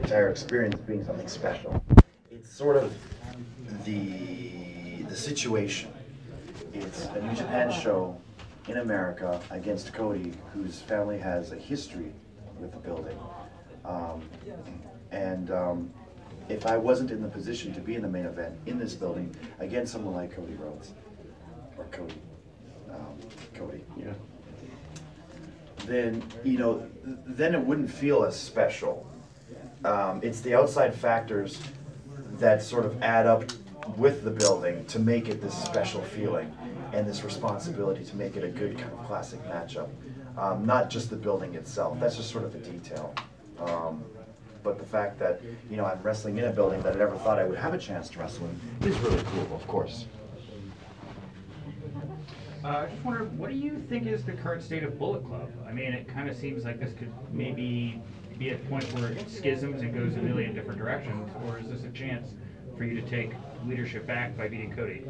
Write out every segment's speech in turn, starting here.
entire experience being something special. It's sort of the situation. It's a New Japan show in America against Cody, whose family has a history with the building. If I wasn't in the position to be in the main event in this building against someone like Cody Rhodes, or Cody, yeah, then then it wouldn't feel as special. It's the outside factors that sort of add up with the building to make it this special feeling and this responsibility to make it a good kind of classic matchup. Not just the building itself, that's just sort of a detail. But the fact that, I'm wrestling in a building that I never thought I would have a chance to wrestle in is really cool, of course. I just wonder, what do you think is the current state of Bullet Club? I mean, it kind of seems like this could maybe be a point where it schisms and goes a million different directions, or is this a chance for you to take leadership back by beating Cody?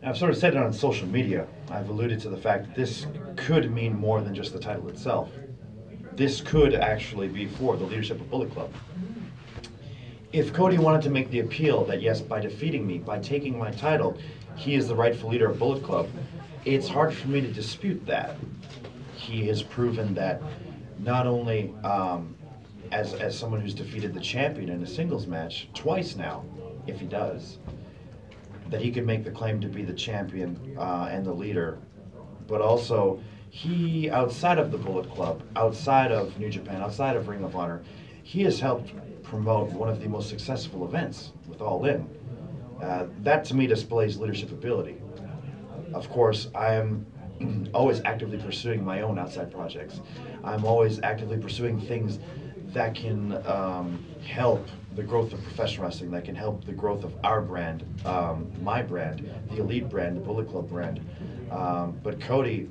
I've sort of said it on social media. I've alluded to the fact that this could mean more than just the title itself. This could actually be for the leadership of Bullet Club. If Cody wanted to make the appeal that yes, by defeating me, by taking my title, he is the rightful leader of Bullet Club, it's hard for me to dispute that. He has proven that not only as someone who's defeated the champion in a singles match twice now, if he does, that he could make the claim to be the champion and the leader, but also he, outside of the Bullet Club, outside of New Japan, outside of Ring of Honor, he has helped promote one of the most successful events with All In. That to me displays leadership ability. Of course, I am always actively pursuing my own outside projects. I'm always actively pursuing things that can help the growth of professional wrestling, that can help the growth of our brand, my brand, the Elite brand, the Bullet Club brand. But Cody,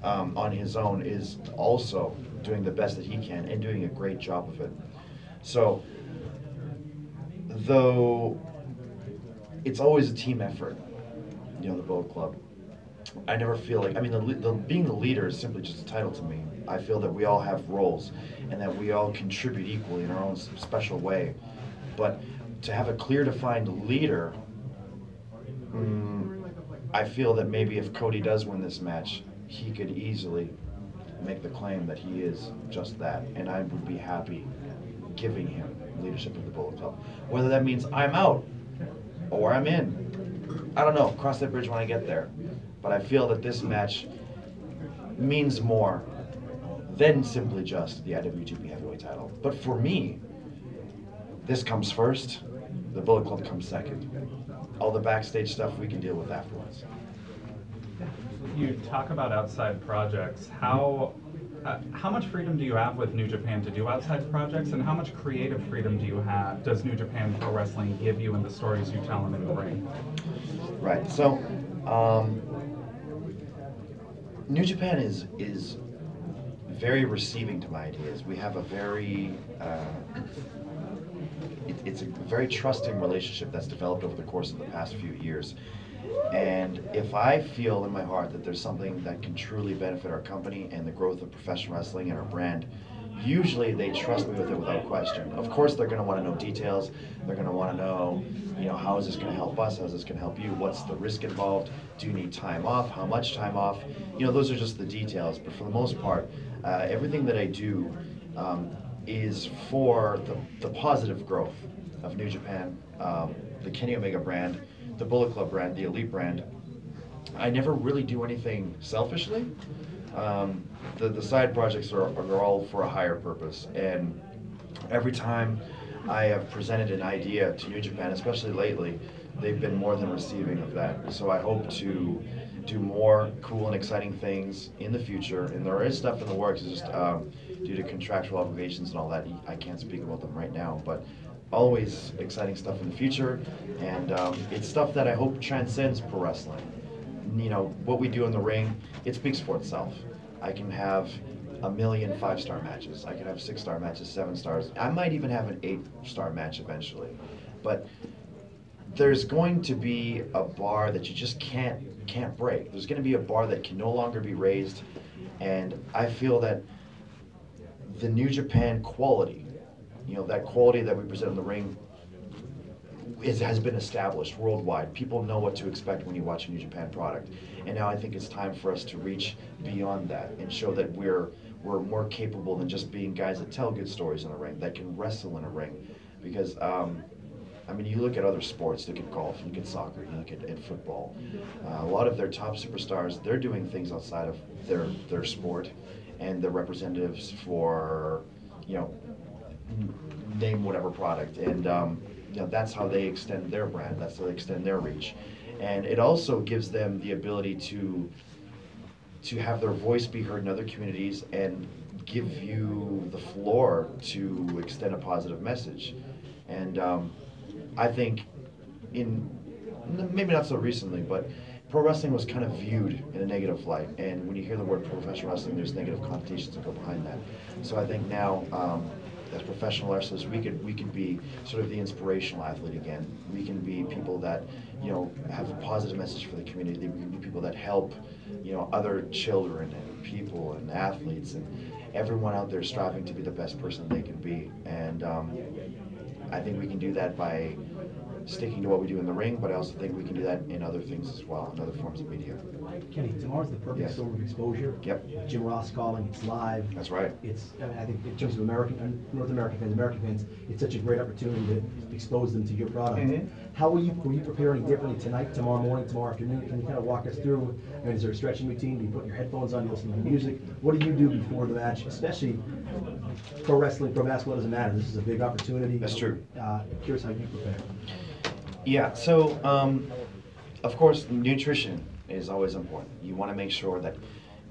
on his own, is also doing the best that he can and doing a great job of it. So, though it's always a team effort, the Bullet Club, I never feel like, being the leader is simply just a title to me. I feel that we all have roles and that we all contribute equally in our own special way. But to have a clear defined leader, I feel that maybe if Cody does win this match, he could easily make the claim that he is just that, and I would be happy giving him leadership of the Bullet Club. Whether that means I'm out or I'm in, I don't know, cross that bridge when I get there. But I feel that this match means more than simply just the IWGP Heavyweight title. But for me, this comes first, the Bullet Club comes second. All the backstage stuff we can deal with afterwards. You talk about outside projects. How much freedom do you have with New Japan to do outside projects, and how much creative freedom does New Japan Pro Wrestling give you in the stories you tell them in the ring? Right. So, New Japan is very receiving to my ideas. We have a very it's a very trusting relationship that's developed over the course of the past few years. And if I feel in my heart that there's something that can truly benefit our company and the growth of professional wrestling and our brand, usually they trust me with it without question. Of course, they're going to want to know details. They're going to want to know, how is this going to help us? How is this going to help you? What's the risk involved? Do you need time off? How much time off? Those are just the details. But for the most part, everything that I do is for the positive growth of New Japan, the Kenny Omega brand, the Bullet Club brand, the Elite brand. I never really do anything selfishly. The side projects are all for a higher purpose, and every time I have presented an idea to New Japan, especially lately, they've been more than receiving of that. So I hope to do more cool and exciting things in the future, and there is stuff in the works. It's just due to contractual obligations and all that, I can't speak about them right now, but always exciting stuff in the future, and it's stuff that I hope transcends pro wrestling. What we do in the ring, it speaks for itself. I can have a million 5-star matches. I can have 6-star matches, 7 stars. I might even have an 8-star match eventually. But there's going to be a bar that you just can't break. There's going to be a bar that can no longer be raised, and I feel that the New Japan quality you know, that quality that we present in the ring has been established worldwide. People know what to expect when you watch a New Japan product. And now I think it's time for us to reach beyond that and show that we're more capable than just being guys that tell good stories in a ring, that can wrestle in a ring. Because, I mean, you look at other sports, look at golf, you look at soccer, you look at football. A lot of their top superstars, they're doing things outside of their sport, and they're representatives for, you know, name whatever product. And you know, that's how they extend their brand, that's how they extend their reach. And it also gives them the ability to have their voice be heard in other communities and give you the floor to extend a positive message. And I think maybe not so recently, but pro wrestling was kind of viewed in a negative light. And when you hear the word professional wrestling, there's negative connotations that go behind that. So I think now, as professional wrestlers, we could be sort of the inspirational athlete again. We can be people that, you know, have a positive message for the community. We can be people that help, you know, other children and people and athletes and everyone out there striving to be the best person they can be. And I think we can do that by sticking to what we do in the ring, but I also think we can do that in other things as well, in other forms of media. Kenny, tomorrow's the perfect Yes. storm of exposure. Yep. Jim Ross calling, it's live. That's right. It's, I think in terms of North American fans, it's such a great opportunity to expose them to your product. Mhm. How were you preparing differently tonight, tomorrow morning, tomorrow afternoon? Can you kind of walk us through, I mean, is there a stretching routine? Do you put your headphones on, you listen to music? What do you do before the match, especially pro wrestling, pro basketball, doesn't matter. This is a big opportunity. That's true. Curious how you prepare. Yeah, so of course nutrition is always important. You want to make sure that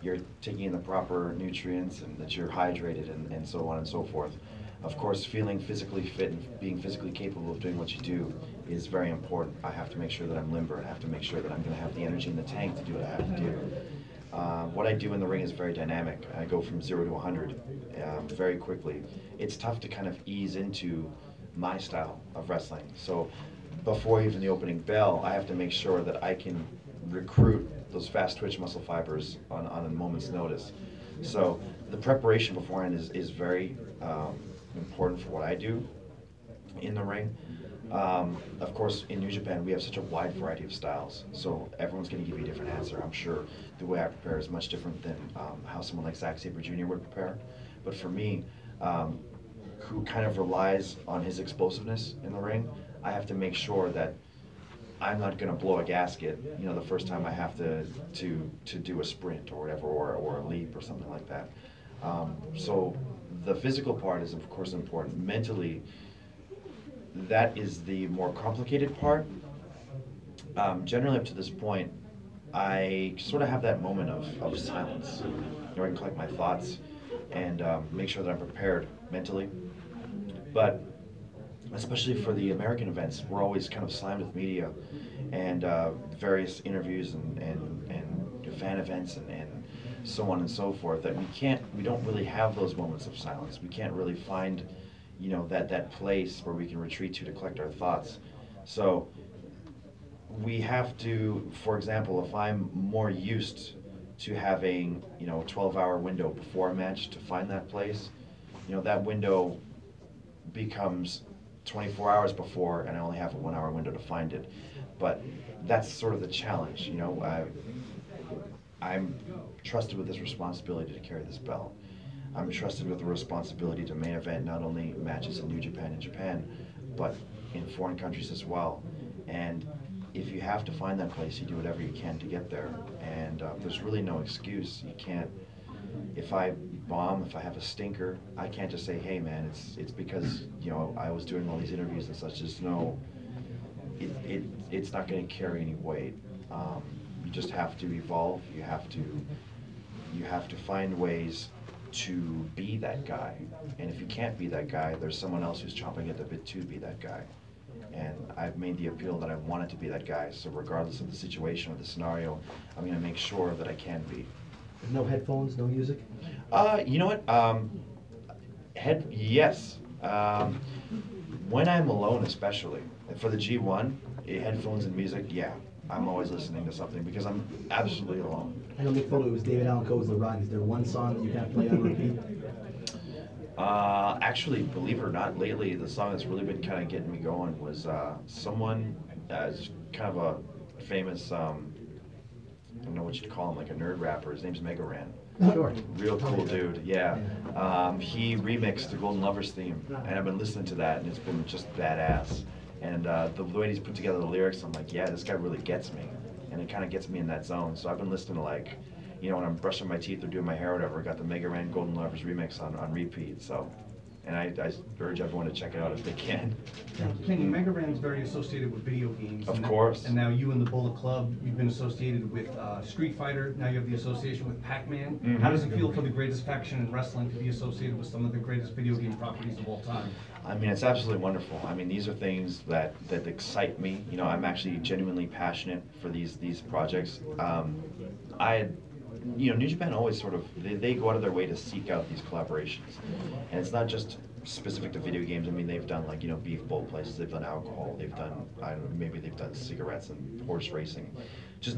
you're taking in the proper nutrients and that you're hydrated and so on and so forth. Of course, feeling physically fit and being physically capable of doing what you do is very important. I have to make sure that I'm limber. I have to make sure that I'm going to have the energy in the tank to do what I have to do. What I do in the ring is very dynamic. I go from 0 to 100 very quickly. It's tough to kind of ease into my style of wrestling. So before even the opening bell, I have to make sure that I can recruit those fast twitch muscle fibers on a moment's notice. So the preparation beforehand is very important for what I do in the ring. Of course, in New Japan, we have such a wide variety of styles, so everyone's going to give you a different answer. I'm sure the way I prepare is much different than how someone like Zack Sabre Jr. would prepare. But for me, who kind of relies on his explosiveness in the ring, I have to make sure that I'm not going to blow a gasket, you know, the first time I have to do a sprint or whatever, or a leap or something like that. So the physical part is of course important. Mentally, that is the more complicated part. Generally up to this point, I sort of have that moment of silence, where I can collect my thoughts and make sure that I'm prepared mentally. But especially for the American events, we're always kind of slammed with media and various interviews and fan events and so on and so forth, that we don't really have those moments of silence. We can't really find, you know, that place where we can retreat to collect our thoughts. So we have to, for example, if I'm more used to having, you know, a 12-hour window before a match to find that place, you know, that window becomes 24 hours before, and I only have a 1 hour window to find it. But that's sort of the challenge, you know. I'm trusted with this responsibility to carry this belt. I'm trusted with the responsibility to main event not only matches in New Japan and Japan, but in foreign countries as well. And if you have to find that place, you do whatever you can to get there. And there's really no excuse. You can't, if I bomb, if I have a stinker, I can't just say, hey man, it's because, you know, I was doing all these interviews and such. Just no, it's not going to carry any weight. You just have to evolve. You have to find ways to be that guy. And if you can't be that guy, there's someone else who's chomping at the bit to be that guy. And I've made the appeal that I wanted to be that guy. So regardless of the situation or the scenario, I'm going to make sure that I can be. No headphones, no music? You know what? Yes. When I'm alone, especially for the G1, headphones and music, yeah, I'm always listening to something because I'm absolutely alone. I know Mick Foley was David Allan Coe's The Ride. Is there one song that you can't play on repeat? Actually, believe it or not, lately the song that's really been kind of getting me going was someone that's kind of a famous, I don't know what you'd call him, like a nerd rapper. His name's Mega Ran. Sure. Real cool dude, yeah. He remixed the Golden Lovers theme, and I've been listening to that, and it's been just badass. And the way he's put together the lyrics, I'm like, yeah, this guy really gets me, and it kind of gets me in that zone. So I've been listening to, like, you know, when I'm brushing my teeth or doing my hair or whatever, I got the Mega Ran Golden Lovers remix on repeat. So, and I urge everyone to check it out if they can. Kenny, Mega Ran's very associated with video games. Of course. And now you and the Bullet Club, you've been associated with Street Fighter. Now you have the association with Pac-Man. Mhm. How does it feel for the greatest faction in wrestling to be associated with some of the greatest video game properties of all time? I mean, it's absolutely wonderful. I mean, these are things that excite me. You know, I'm actually genuinely passionate for these projects. You know, New Japan always sort of, they go out of their way to seek out these collaborations. And it's not just specific to video games. I mean, they've done, like, you know, beef bowl places, they've done alcohol, they've done, I don't know, maybe they've done cigarettes and horse racing. Just,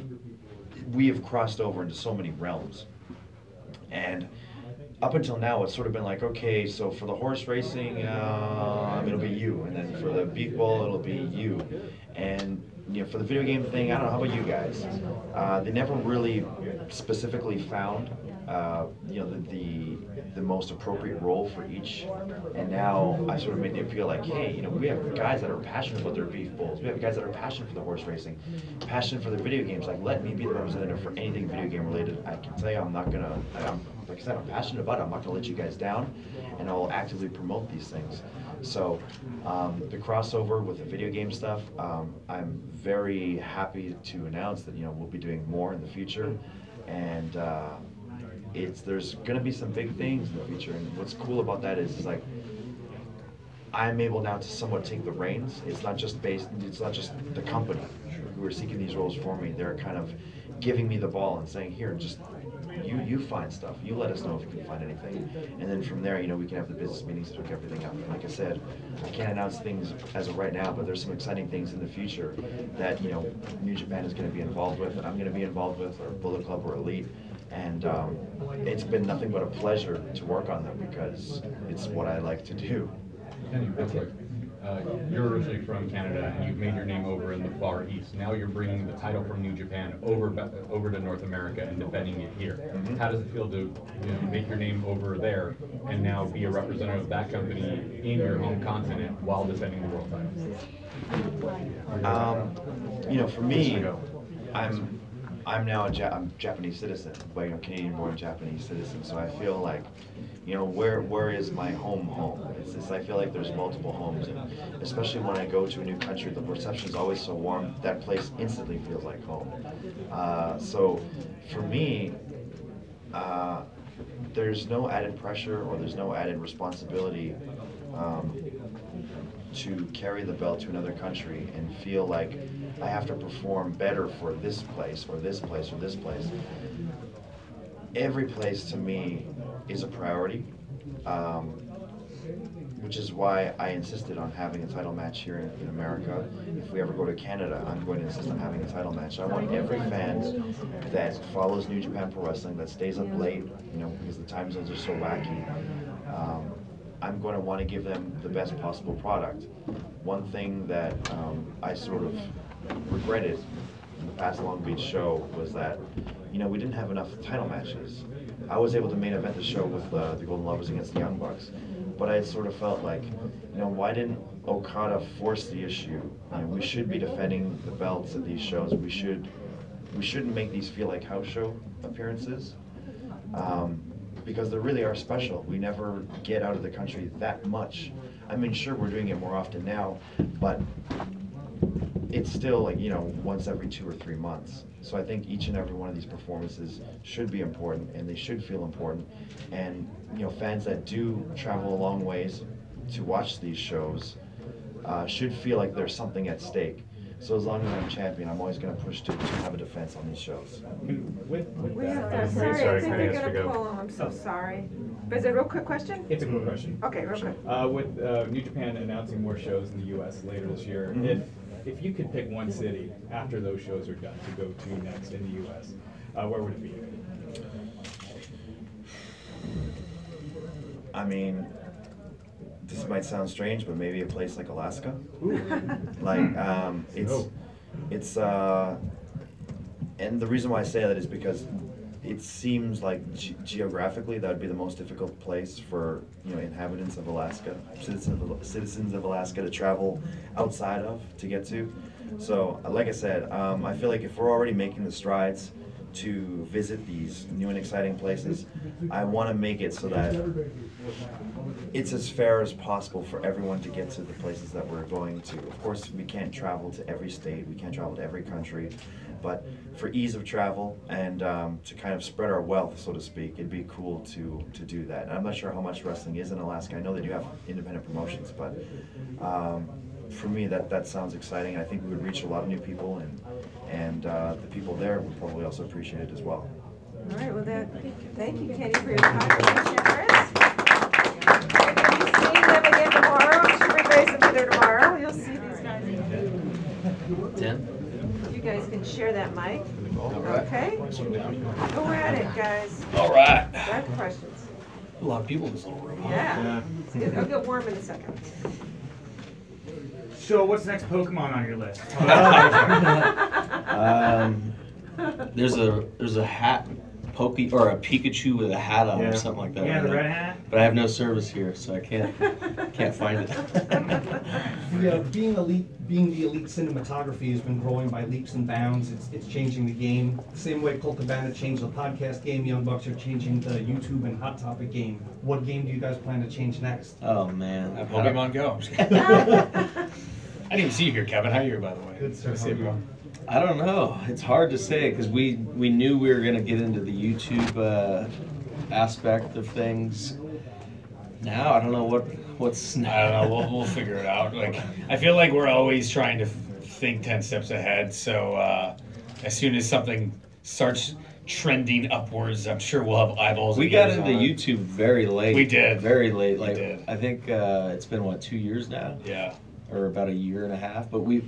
we have crossed over into so many realms. And up until now, it's sort of been like, okay, so for the horse racing, it'll be you. And then for the beef bowl, it'll be you. And you know, for the video game thing, I don't know, how about you guys? They never really specifically found, you know, the most appropriate role for each. And now I sort of made them feel like, hey, you know, we have guys that are passionate about their beef bowls. We have guys that are passionate for the horse racing, passionate for the video games. Like, let me be the representative for anything video game related. I can tell you, I'm not gonna, like I said, I'm passionate about it. I'm not gonna let you guys down, and I'll actively promote these things. So the crossover with the video game stuff, I'm very happy to announce that, you know, we'll be doing more in the future, and there's going to be some big things in the future. And what's cool about that is like, I'm able now to somewhat take the reins. It's not just the company who are seeking these roles for me. They're kind of giving me the ball and saying, here, just you find stuff. You let us know if you can find anything. And then from there, you know, we can have the business meetings to hook everything up. And like I said, I can't announce things as of right now, but there's some exciting things in the future that, you know, New Japan is going to be involved with, and I'm going to be involved with, or Bullet Club or Elite. And it's been nothing but a pleasure to work on them because it's what I like to do. Kenny, real quick. You're originally from Canada, and you've made your name over in the Far East. Now you're bringing the title from New Japan over to North America and defending it here. Mm-hmm. How does it feel to, you know, make your name over there and now be a representative of that company in your home continent while defending the world title? You know, for me, I'm now I'm Japanese citizen, but, you know, Canadian-born Japanese citizen. So I feel like, you know, where is my home? It's I feel like there's multiple homes, and especially when I go to a new country, the reception is always so warm. That place instantly feels like home. So for me, there's no added pressure or there's no added responsibility to carry the belt to another country and feel like I have to perform better for this place or this place or this place. Every place to me is a priority, which is why I insisted on having a title match here in America. If we ever go to Canada, I'm going to insist on having a title match. I want every fan that follows New Japan Pro Wrestling, that stays up late, you know, because the time zones are so wacky. I'm going to want to give them the best possible product. One thing that I sort of regretted in the past Long Beach show was that, you know, we didn't have enough title matches. I was able to main event the show with the Golden Lovers against the Young Bucks, but I sort of felt like, you know, why didn't Okada force the issue? You know, we should be defending the belts at these shows. We shouldn't make these feel like house show appearances. Because they really are special. We never get out of the country that much. I mean, sure, we're doing it more often now, but it's still, like, you know, once every 2 or 3 months. So I think each and every one of these performances should be important, and they should feel important. And, you know, fans that do travel a long ways to watch these shows should feel like there's something at stake. So as long as I'm champion, I'm always going to push to have a defense on these shows. We have to, I'm sorry, sorry, I think can I we're ask gonna you to go? pull him, I'm so sorry. But is it a real quick question? It's a quick question. Okay, real quick. With New Japan announcing more shows in the U.S. later this year, if you could pick one city after those shows are done to go to next in the U.S., where would it be? I mean, this might sound strange, but maybe a place like Alaska. Like it's and the reason why I say that is because it seems like geographically that would be the most difficult place for inhabitants of Alaska, citizens of Alaska to travel outside of to get to. So like I said, I feel like if we're already making the strides to visit these new and exciting places, I want to make it so that it's as fair as possible for everyone to get to the places that we're going to. Of course, we can't travel to every state, we can't travel to every country, but for ease of travel and to kind of spread our wealth, so to speak, it'd be cool to do that. And I'm not sure how much wrestling is in Alaska. I know they do have independent promotions, but for me, that sounds exciting. I think we would reach a lot of new people, and the people there would probably also appreciate it as well. All right, well, thank you, Kenny, for your contribution, Chris. We're going to be seeing them again tomorrow. I'm sure everybody's going to be there tomorrow. You'll see these guys. 10. You guys can share that mic. Right. Okay? Go at it, guys. All right. I have questions. A lot of people in this little room. Yeah. It'll get warm in a second. So what's the next Pokemon on your list? There's a hat, or a Pikachu with a hat on or something like that. Yeah, the red hat. But I have no service here, so I can't find it. Yeah, being the elite cinematography has been growing by leaps and bounds. It's changing the game. The same way Colt Cabana changed the podcast game, Young Bucks are changing the YouTube and Hot Topic game. What game do you guys plan to change next? Oh man, Pokemon Go. I didn't even see you here, Kevin. How are you, by the way? Good, sir. How are you? I don't know. It's hard to say because we knew we were going to get into the YouTube aspect of things. Now I don't know what's. I don't know. We'll figure it out. Like I feel like we're always trying to think 10 steps ahead. So as soon as something starts trending upwards, I'm sure we'll have eyeballs. We got into YouTube very late. We did. Very late. We Like did. I think it's been 2 years now. Yeah. Or about a year and a half. But we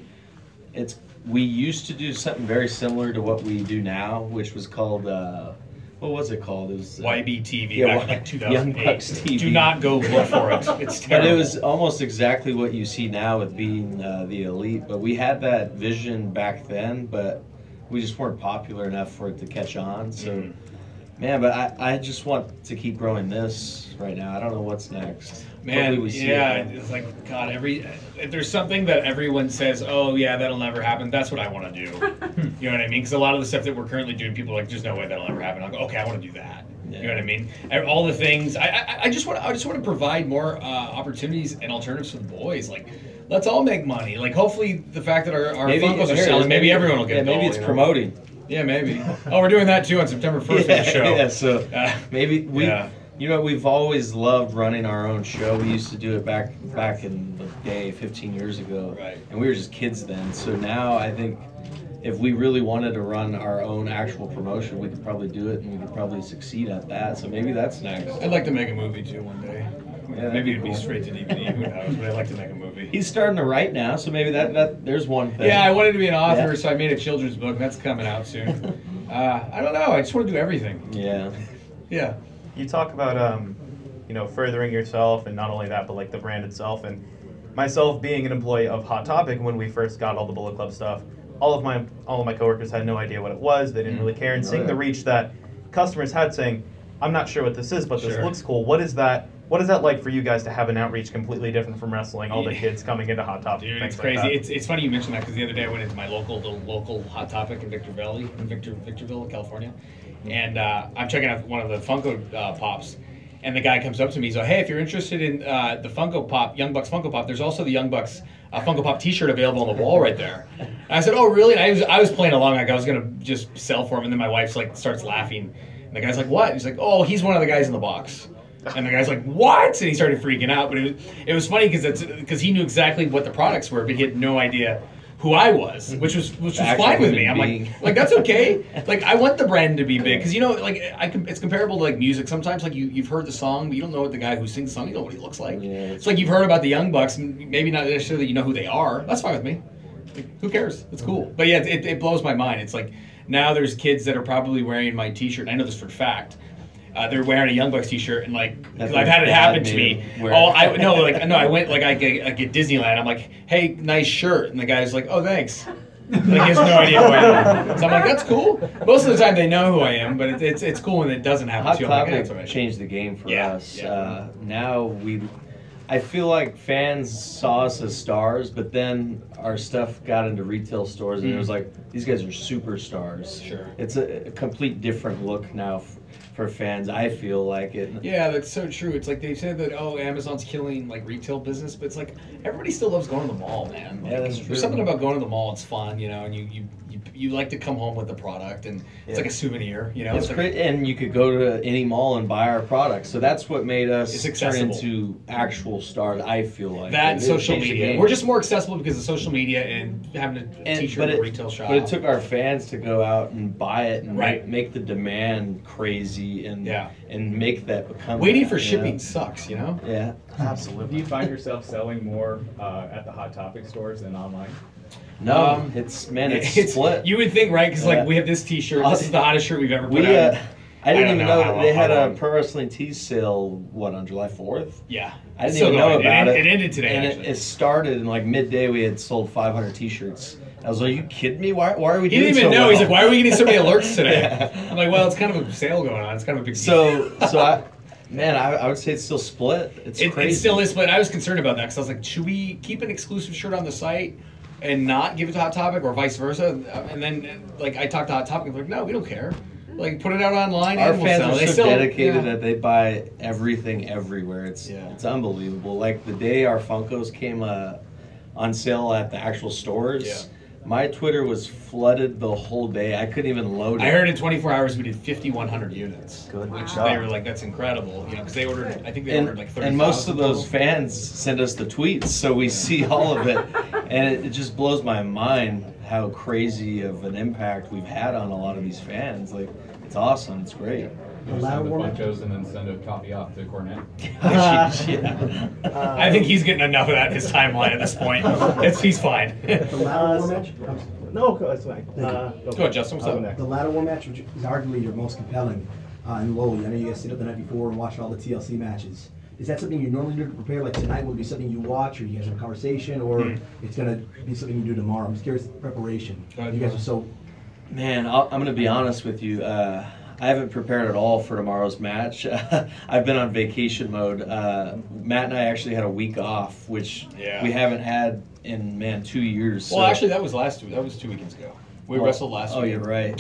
used to do something very similar to what we do now, which was called what was it called? It was YBTV yeah, back in like Young 2008. Bucks TV. Do not go look for it. It's terrible. But it was almost exactly what you see now with being the elite. But we had that vision back then, but we just weren't popular enough for it to catch on. So, man, but I just want to keep growing this right now. I don't know what's next. Man, Hopefully we see yeah, it. it's like, God, if there's something that everyone says, oh, yeah, that'll never happen, that's what I want to do. You know what I mean? Because a lot of the stuff that we're currently doing, people are like, there's no way that'll ever happen. I'll go, okay, I want to do that. Yeah. You know what I mean? All the things, I just want to provide more opportunities and alternatives for the boys. Like, let's all make money. Like, hopefully the fact that our Funkos are selling, maybe everyone will get a maybe goal, it's you know? promoting. Yeah, maybe. Oh, we're doing that too on September 1st with the show. Yeah, so maybe we, yeah. you know, we've always loved running our own show. We used to do it back in the day, 15 years ago. Right. And we were just kids then. So now I think if we really wanted to run our own actual promotion, we could probably do it, and we could probably succeed at that. So maybe that's next. I'd like to make a movie too one day. Yeah, Maybe it'd that'd be be cool. straight to DVD, who knows, but I'd like to make a movie. He's starting to write now, so maybe that there's one thing. Yeah, I wanted to be an author, Yeah. so I made a children's book. That's coming out soon. I don't know. I just want to do everything. Yeah. Yeah. You talk about furthering yourself, and not only that, but like the brand itself. And myself being an employee of Hot Topic, when we first got all the Bullet Club stuff, all of my coworkers had no idea what it was. They didn't really care. And seeing the reach that customers had, saying, "I'm not sure what this is, but this Sure. looks cool." What is that? What is that like for you guys to have an outreach completely different from wrestling? All the kids coming into Hot Topic. Dude, things it's like crazy. that? It's funny you mentioned that because the other day I went into my local Hot Topic in Victorville, California, and I'm checking out one of the Funko Pops, and the guy comes up to me. He's like, "Hey, if you're interested in the Funko Pop, Young Bucks Funko Pop, there's also the Young Bucks Funko Pop T-shirt available on the wall right there." And I said, "Oh, really?" And I was playing along like I was gonna just sell for him, and then my wife's like starts laughing, and the guy's like, "What?" He's like, "Oh, he's one of the guys in the box." And the guy's like, "What?" And he started freaking out. But it was funny because he knew exactly what the products were, but he had no idea who I was, which was fine with me. I'm like that's okay. Like I want the brand to be big because it's comparable to like music. Sometimes like you've heard the song, but you don't know what the guy who sings the song. You don't know what he looks like. Yeah. It's like you've heard about the Young Bucks, maybe not necessarily you know who they are. That's fine with me. Like, who cares? It's cool. But yeah, it blows my mind. It's like now there's kids that are probably wearing my T-shirt. And I know this for a fact. they're wearing a Young Bucks T-shirt, and like, That's I've had it like happen dad to made me. him wear Oh, it. I went like I get Disneyland. I'm like, hey, nice shirt, and the guy's like, oh, thanks. Like, he has no idea who I am. So I'm like, that's cool. Most of the time they know who I am, but it's cool when it doesn't happen Hot to you. I'm like, Topic that's all right. changed the game for Yeah, us. yeah. Now I feel like fans saw us as stars, but then our stuff got into retail stores, and it was like, these guys are superstars. Sure. It's a complete different look now for fans. I feel like it. Yeah, that's so true. It's like they said that, oh, Amazon's killing like retail business, but it's like everybody still loves going to the mall, man. Like, Yeah, that's true. There's something about going to the mall. It's fun, you know, and you like to come home with the product, and it's like a souvenir, you know. It's like, great, and you could go to any mall and buy our products. So that's what made us It's turn accessible. into actual stars. I feel like that and It social changed the media. game. We're just more accessible because of social media and having a T-shirt in a retail shop. But it took our fans to go out and buy it and Right. make the demand crazy and Yeah. and make that become Waiting that, for you shipping know? sucks, you know. Yeah, Do absolutely. you find yourself selling more at the Hot Topic stores than online? No, it's split. You would think, right? Because Yeah. like we have this T-shirt. This is the hottest shirt we've ever put We out. I didn't even know how they had how a long. Pro Wrestling Tees sale. What, on July 4th? Yeah. I didn't Still even know going. about it. It ended today, and actually. it started in like midday. We had sold 500 T-shirts. I was like, "Are you kidding me? Why are we He doing didn't even so know. well?" He's like, why are we getting so many alerts today? Yeah. I'm like, well, it's kind of a sale going on. It's kind of a big deal. So I would say it's still split. It's crazy. It still is, but I was concerned about that because I was like, should we keep an exclusive shirt on the site and not give it to Hot Topic, or vice versa? And then like I talked to Hot Topic, and they're like, no, we don't care. Like, put it out online. Our and we'll fans sell. are They so still, dedicated yeah. that they buy everything everywhere. It's unbelievable. Like the day our Funkos came on sale at the actual stores, my Twitter was flooded the whole day. I couldn't even load it. I heard in 24 hours we did 5,100 units. Good Which job. they were like, that's incredible, you know, because they ordered. I think they ordered like 30,000. And most of those fans send us the tweets, so we see all of it, and it just blows my mind how crazy of an impact we've had on a lot of these fans. Like, it's awesome. It's great. You send the Funkos and then send a copy off to Cornet. I think he's getting enough of that in his timeline at this point. He's fine. The ladder war match? No, it's fine. Go ahead, Justin. What's up? The ladder war match, which is arguably your most compelling in Lowly. I know you guys stayed up the night before and watched all the TLC matches. Is that something you normally do to prepare? Like tonight, will it be something you watch, or you guys have a conversation, or it's gonna be something you do tomorrow? I'm just curious. Preparation. You guys are so. Man, I'm going to be honest with you. I haven't prepared at all for tomorrow's match. I've been on vacation mode. Matt and I actually had a week off, which we haven't had in 2 years. Well, actually, that was 2 weekends ago. We wrestled last week. Oh, you're right.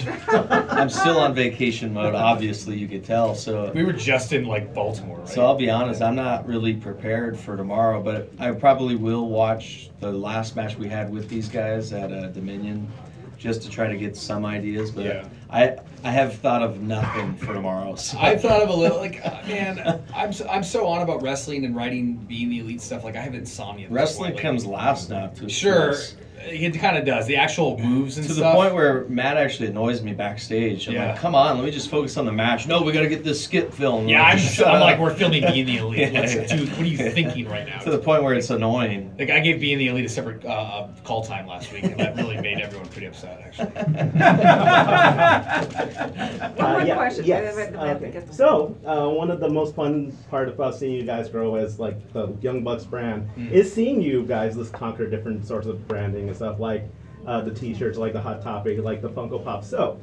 I'm still on vacation mode. Obviously, you could tell. So we were just in like Baltimore, right? So I'll be honest, I'm not really prepared for tomorrow, but I probably will watch the last match we had with these guys at Dominion, just to try to get some ideas. But I have thought of nothing for tomorrow. So. I've thought of a little, like, man, I'm so on about wrestling and writing, being the elite stuff. Like, I have insomnia. At this Wrestling point. comes last now, too. Sure. It kind of does. The actual moves and to stuff. the point where Matt actually annoys me backstage. I'm like, come on, let me just focus on the match. No, we got to get this skit film. Yeah, I'm like, we're filming Being the Elite. Yeah. Dude, what are you thinking right now? To the point where it's annoying. Like, I gave Being the Elite a separate call time last week, and that really made everyone pretty upset, actually. One more Yeah, question. yes. and then Matt can Okay. get the- So, one of the most fun part about seeing you guys grow as like the Young Bucks brand is seeing you guys just conquer different sorts of branding and stuff like the T-shirts, like the Hot Topic, like the Funko Pop. So,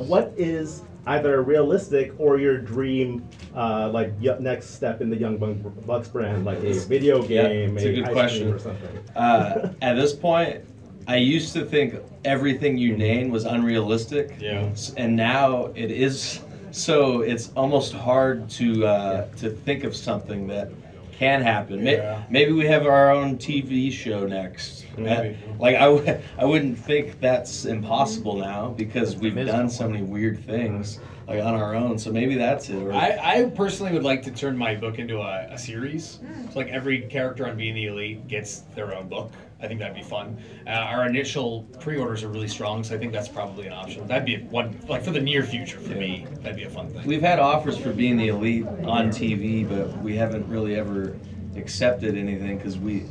what is either realistic or your dream next step in the Young Bucks brand, like a video game, it's a good ice question. cream or something? At this point, I used to think everything you named was unrealistic. Yeah. And now it is. So it's almost hard to think of something that can happen. Yeah. Maybe we have our own TV show next. Maybe. Like I wouldn't think that's impossible now because we've done so many weird things like on our own. So maybe that's it. Or, I personally would like to turn my book into a series. So like every character on Being the Elite gets their own book. I think that'd be fun. Our initial pre-orders are really strong, so I think that's probably an option. That'd be one, like for the near future for me. That'd be a fun thing. We've had offers for Being the Elite on TV, but we haven't really ever accepted anything because we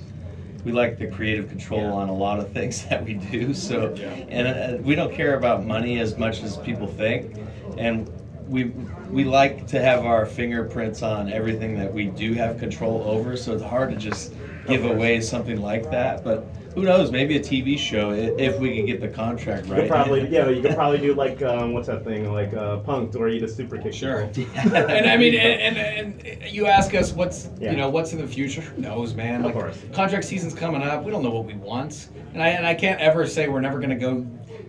like the creative control on a lot of things that we do. So, and we don't care about money as much as people think. And we like to have our fingerprints on everything that we do have control over, so it's hard to just give away something like that. But who knows? Maybe a TV show if we can get the contract You right. could probably, you could probably do like what's that thing, like Punk'd, or eat a super kick. Sure. And I mean, and you ask us what's what's in the future. Who knows, man? Like, Of course. contract season's coming up. We don't know what we want, and I can't ever say we're never going to go.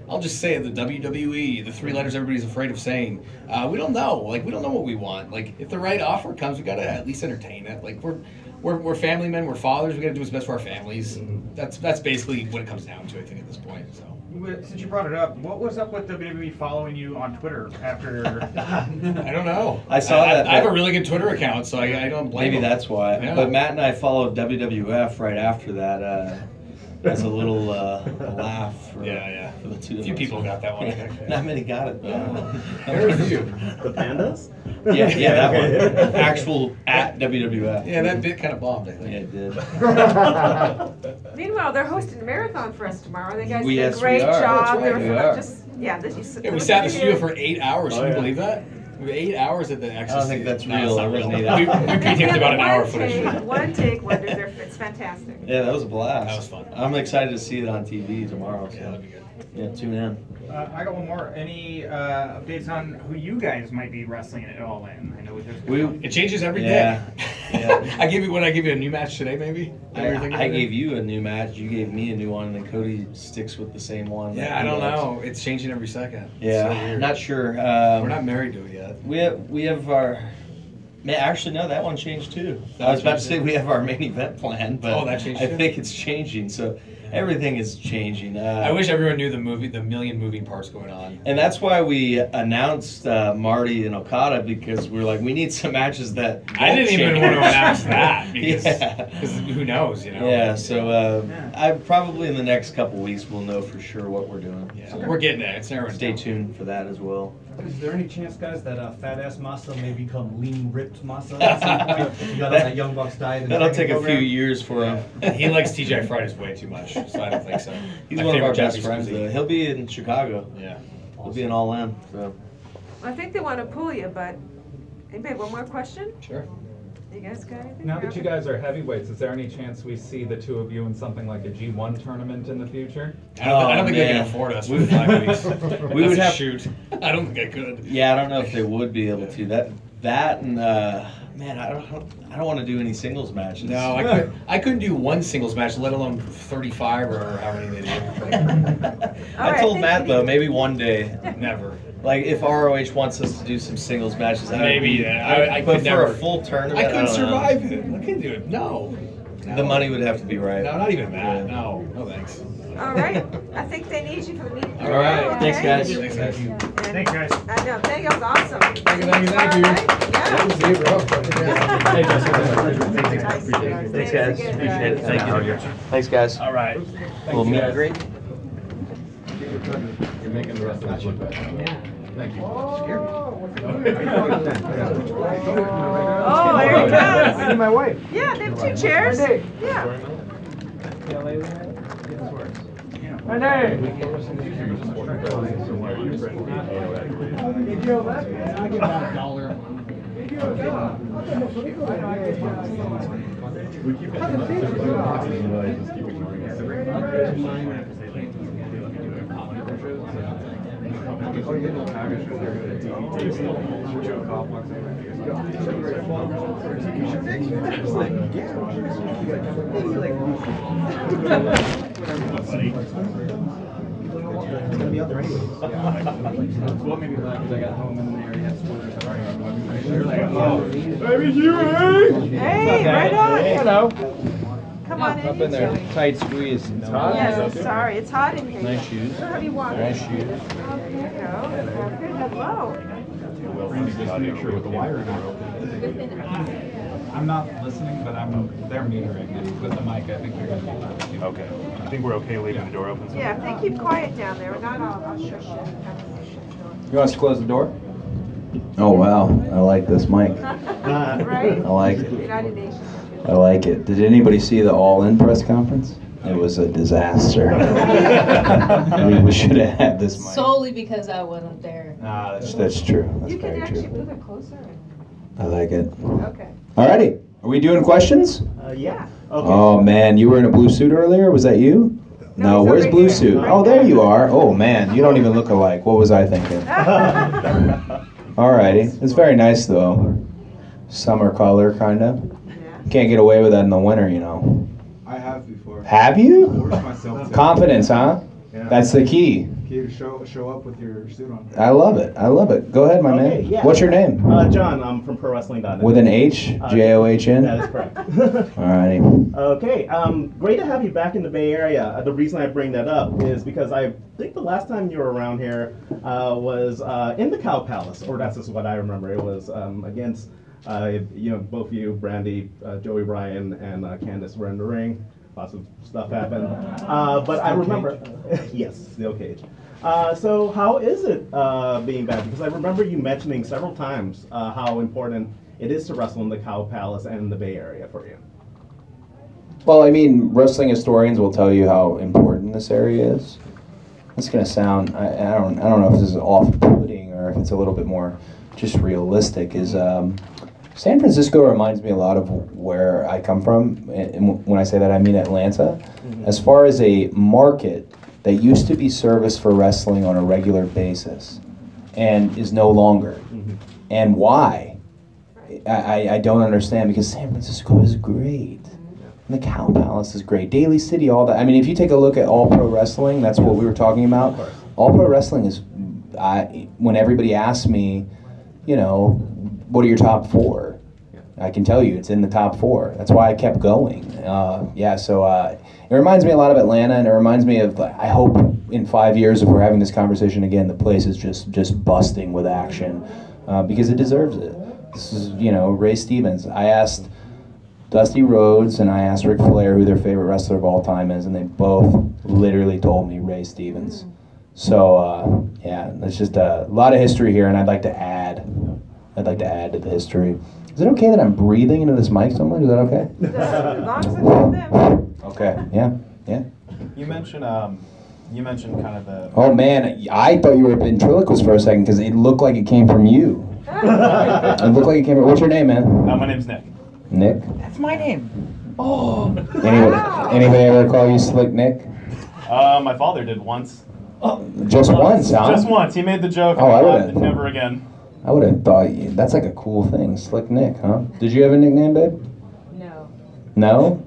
I'll just say it, the WWE, the three letters everybody's afraid of saying. We don't know. Like, we don't know what we want. Like, if the right offer comes, we got to at least entertain it. Like, we're family men, we're fathers. We got to do what's best for our families. And that's basically what it comes down to, I think, at this point. So. Since you brought it up, what was up with WWE following you on Twitter after? I don't know. I saw that. I have a really good Twitter account, so I don't blame Maybe them. that's why. Yeah. But Matt and I followed WWF right after that. As a little laugh for, for the two of us. A few people got that one. I think. Not many got it though. Very few. The pandas? Yeah, that one. Actual at WWF. Yeah, that bit kind of bombed, I think. Yeah, it did. Meanwhile, they're hosting a marathon for us tomorrow. They guys did Yes, a we great are. job. That's right, They we were are. just Yeah, we sat in the studio for 8 hours. Can you believe that? We were 8 hours at the Access. I don't think that's No, real. it's not It wasn't real. 8 hours. We peaked about an hour footage. One take wonders. It's fantastic. Yeah, that was a blast. That was fun. I'm excited to see it on TV tomorrow. So. Yeah, that'd be good. Yeah, tune in. I got one more. Any updates on who you guys might be wrestling at All In? I know there's. It changes every Yeah. day. Yeah. I gave you a new match today, maybe. I gave you a new match. You gave me a new one, and then Cody sticks with the same one. Yeah, I don't know. It's changing every second. Yeah, It's so weird. not sure. We're not married to it yet. We have our. Man, actually, no, that one changed too. I was about to say we have our main event plan, but that changed I too? think it's changing. So everything is changing. I wish everyone knew the million moving parts going on. And that's why we announced Marty and Okada, because we're like, we need some matches that. I didn't even won't want to change. announce that because Yeah. who knows, you know? Yeah, so I probably in the next couple weeks we'll know for sure what we're doing. Yeah, So we're getting there. It's narrowing stay down. tuned for that as well. Is there any chance, guys, that fat ass Masa may become lean, ripped Masa at some point? If you got on that Young Bucks diet. and That'll training take a few program? years for him. He likes TJ Fridays way too much, so I don't think so. He's My one of our favorite best Japanese friends. cuisine. He'll be in Chicago. Yeah. He'll be in All In. So. I think they want to pull you, but anybody, one more question? Sure. You guys got anything? Now that you guys are heavyweights, is there any chance we see the two of you in something like a G1 tournament in the future? I don't think they can man. afford us We- for 5 weeks. we would That's a have- shoot. I don't think I could. Yeah, I don't know if they would be able to. That and man, I don't want to do any singles matches. No, I couldn't do one singles match, let alone 35 or how many they do. All I right, told thank Matt you. though, maybe one day. Never. Like if ROH wants us to do some singles matches, Maybe, I but could for never. a full tournament, I couldn't don't know. survive it. I couldn't do it. No. The money would have to be right. No, not even that. No, no thanks. All right. I think they need you for the meeting. All right. Okay. Thanks, guys. Thanks, guys. Thanks, guys. I know. Thank you. That was awesome. Thank you. Thanks, guys. Appreciate it. Thank you. Thanks, guys. All right. We'll meet and greet. You're making the rest of us look better. Thank you. Oh, there he goes. My wife. Yeah, they have 2 chairs. Yeah. My name. We keep it. Just keep ignoring it. It's gonna be out there anyways. Well, maybe because I got home and the area spoilers already. You're like, oh. Hey, right on. Hello. Come on in. Up in there, Joey. tight squeeze. It's hot. Yes, sorry. It's hot in here. Nice shoes. How do you want it? Nice shoes. There you go. Good. Hello. I'm not listening, but they're metering it with the mic. I think you're going to be fine. Okay. I think we're okay leaving the door open. Yeah, if they keep quiet down there, we're not all, I'll shush you. You want us to close the door? Oh wow, I like this mic. Right? I like it. United Nations. I like it. Did anybody see the All In press conference? It was a disaster. we should have had this mic. Solely because I wasn't there. That's true. That's You can very actually true. move it closer. I like it. Okay. Alrighty. Are we doing questions? Yeah. Okay. Oh man, you were in a blue suit earlier? Was that you? No, he's where's over blue here. suit? Right Oh, there there. you are. Oh man, you don't even look alike. What was I thinking? Alrighty. It's very nice though. Summer color, kinda. Can't get away with that in the winter, you know. I have before. Have you? Forced myself to. Confidence, huh? Yeah. That's the key. Key to show up with your suit on. I love it. I love it. Go ahead, my Okay, man. yeah. What's your name? John, I'm from ProWrestling.net. With an H? J-O-H-N? That is correct. Alrighty. Okay, great to have you back in the Bay Area. The reason I bring that up is because I think the last time you were around here was in the Cow Palace, or that's just what I remember. It was against, both of you, Brandy, Joey Ryan, and Candace were in the ring. Lots of stuff happened. But I remember, yes, Steel Cage. So how is it being back? Because I remember you mentioning several times how important it is to wrestle in the Cow Palace and in the Bay Area for you. Well, I mean, wrestling historians will tell you how important this area is. It's gonna sound, I don't know if this is off-putting or if it's a little bit more just realistic, is San Francisco reminds me a lot of where I come from, and when I say that I mean Atlanta. As far as a market that used to be serviced for wrestling on a regular basis and is no longer. And why? I don't understand, because San Francisco is great. And the Cow Palace is great. Daly City, all that. I mean, if you take a look at All Pro Wrestling, that's what we were talking about. All Pro Wrestling is, when everybody asks me, you know, what are your top four? I can tell you it's in the top four. That's why I kept going. It reminds me a lot of Atlanta, and it reminds me of, I hope in 5 years, if we're having this conversation again, the place is just busting with action, because it deserves it. This is, Ray Stevens. I asked Dusty Rhodes and I asked Ric Flair who their favorite wrestler of all time is, and they both literally told me Ray Stevens. So, there's just a lot of history here, and I'd like to add to the history. Is it okay that I'm breathing into this mic so much? Is that okay? As long as it's with them. Okay, yeah. You mentioned kind of the. Oh man, I thought you were a ventriloquist for a second because it looked like it came from you. It looked like it came from. What's your name, man? My name's Nick. Nick. That's my name. Oh. Anybody ever call you Slick Nick? My father did once. Just once, huh? Just once. He made the joke. Oh, I would've. Never again. I would have thought that's like a cool thing, Slick Nick, huh? Did you have a nickname, babe? No. No?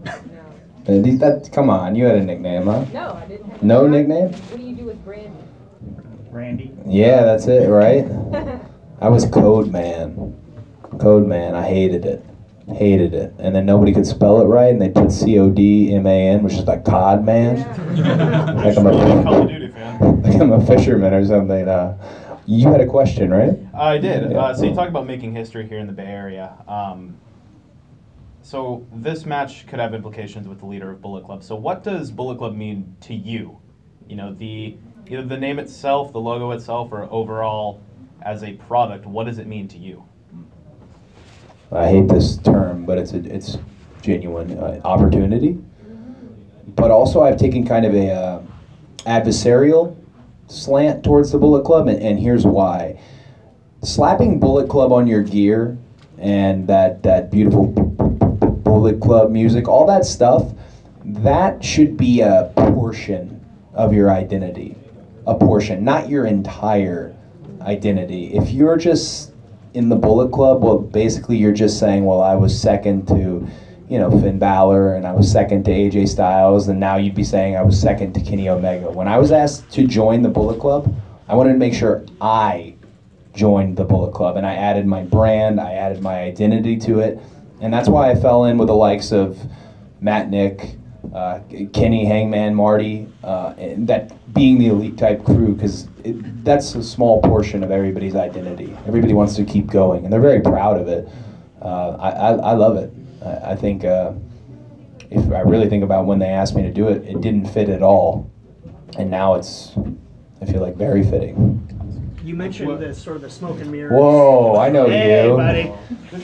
No. Come on, you had a nickname, huh? No, I didn't have No nickname? What do you do with Brandy? Randy. Yeah, that's it, right? I was Code Man. Code Man, I hated it. And then nobody could spell it right, and they put C-O-D-M-A-N, which is like Cod Man. Like I'm a fisherman or something. You had a question, right? I did. Yeah. So you talk about making history here in the Bay Area. So this match could have implications with the leader of Bullet Club. So what does Bullet Club mean to you? Either the name itself, the logo itself, or overall as a product, what does it mean to you? I hate this term, but it's genuine opportunity. But also I've taken kind of a adversarial slant towards the Bullet Club, and here's why. Slapping Bullet Club on your gear and that beautiful Bullet Club music, all that stuff, that should be a portion of your identity. A portion, not your entire identity. If you're just in the Bullet Club, well, basically you're just saying, well, I was second to, Finn Balor, and I was second to AJ Styles, and now you'd be saying I was second to Kenny Omega. When I was asked to join the Bullet Club, I wanted to make sure I joined the Bullet Club, and I added my brand, I added my identity to it, and that's why I fell in with the likes of Matt Nick, Kenny, Hangman, Marty, and that being the elite type crew, because that's a small portion of everybody's identity. Everybody wants to keep going, and they're very proud of it. I love it. I think if I really think about when they asked me to do it, it didn't fit at all, and now I feel like very fitting. You mentioned the sort of the smoke and mirrors. Whoa, I know hey, you. Buddy.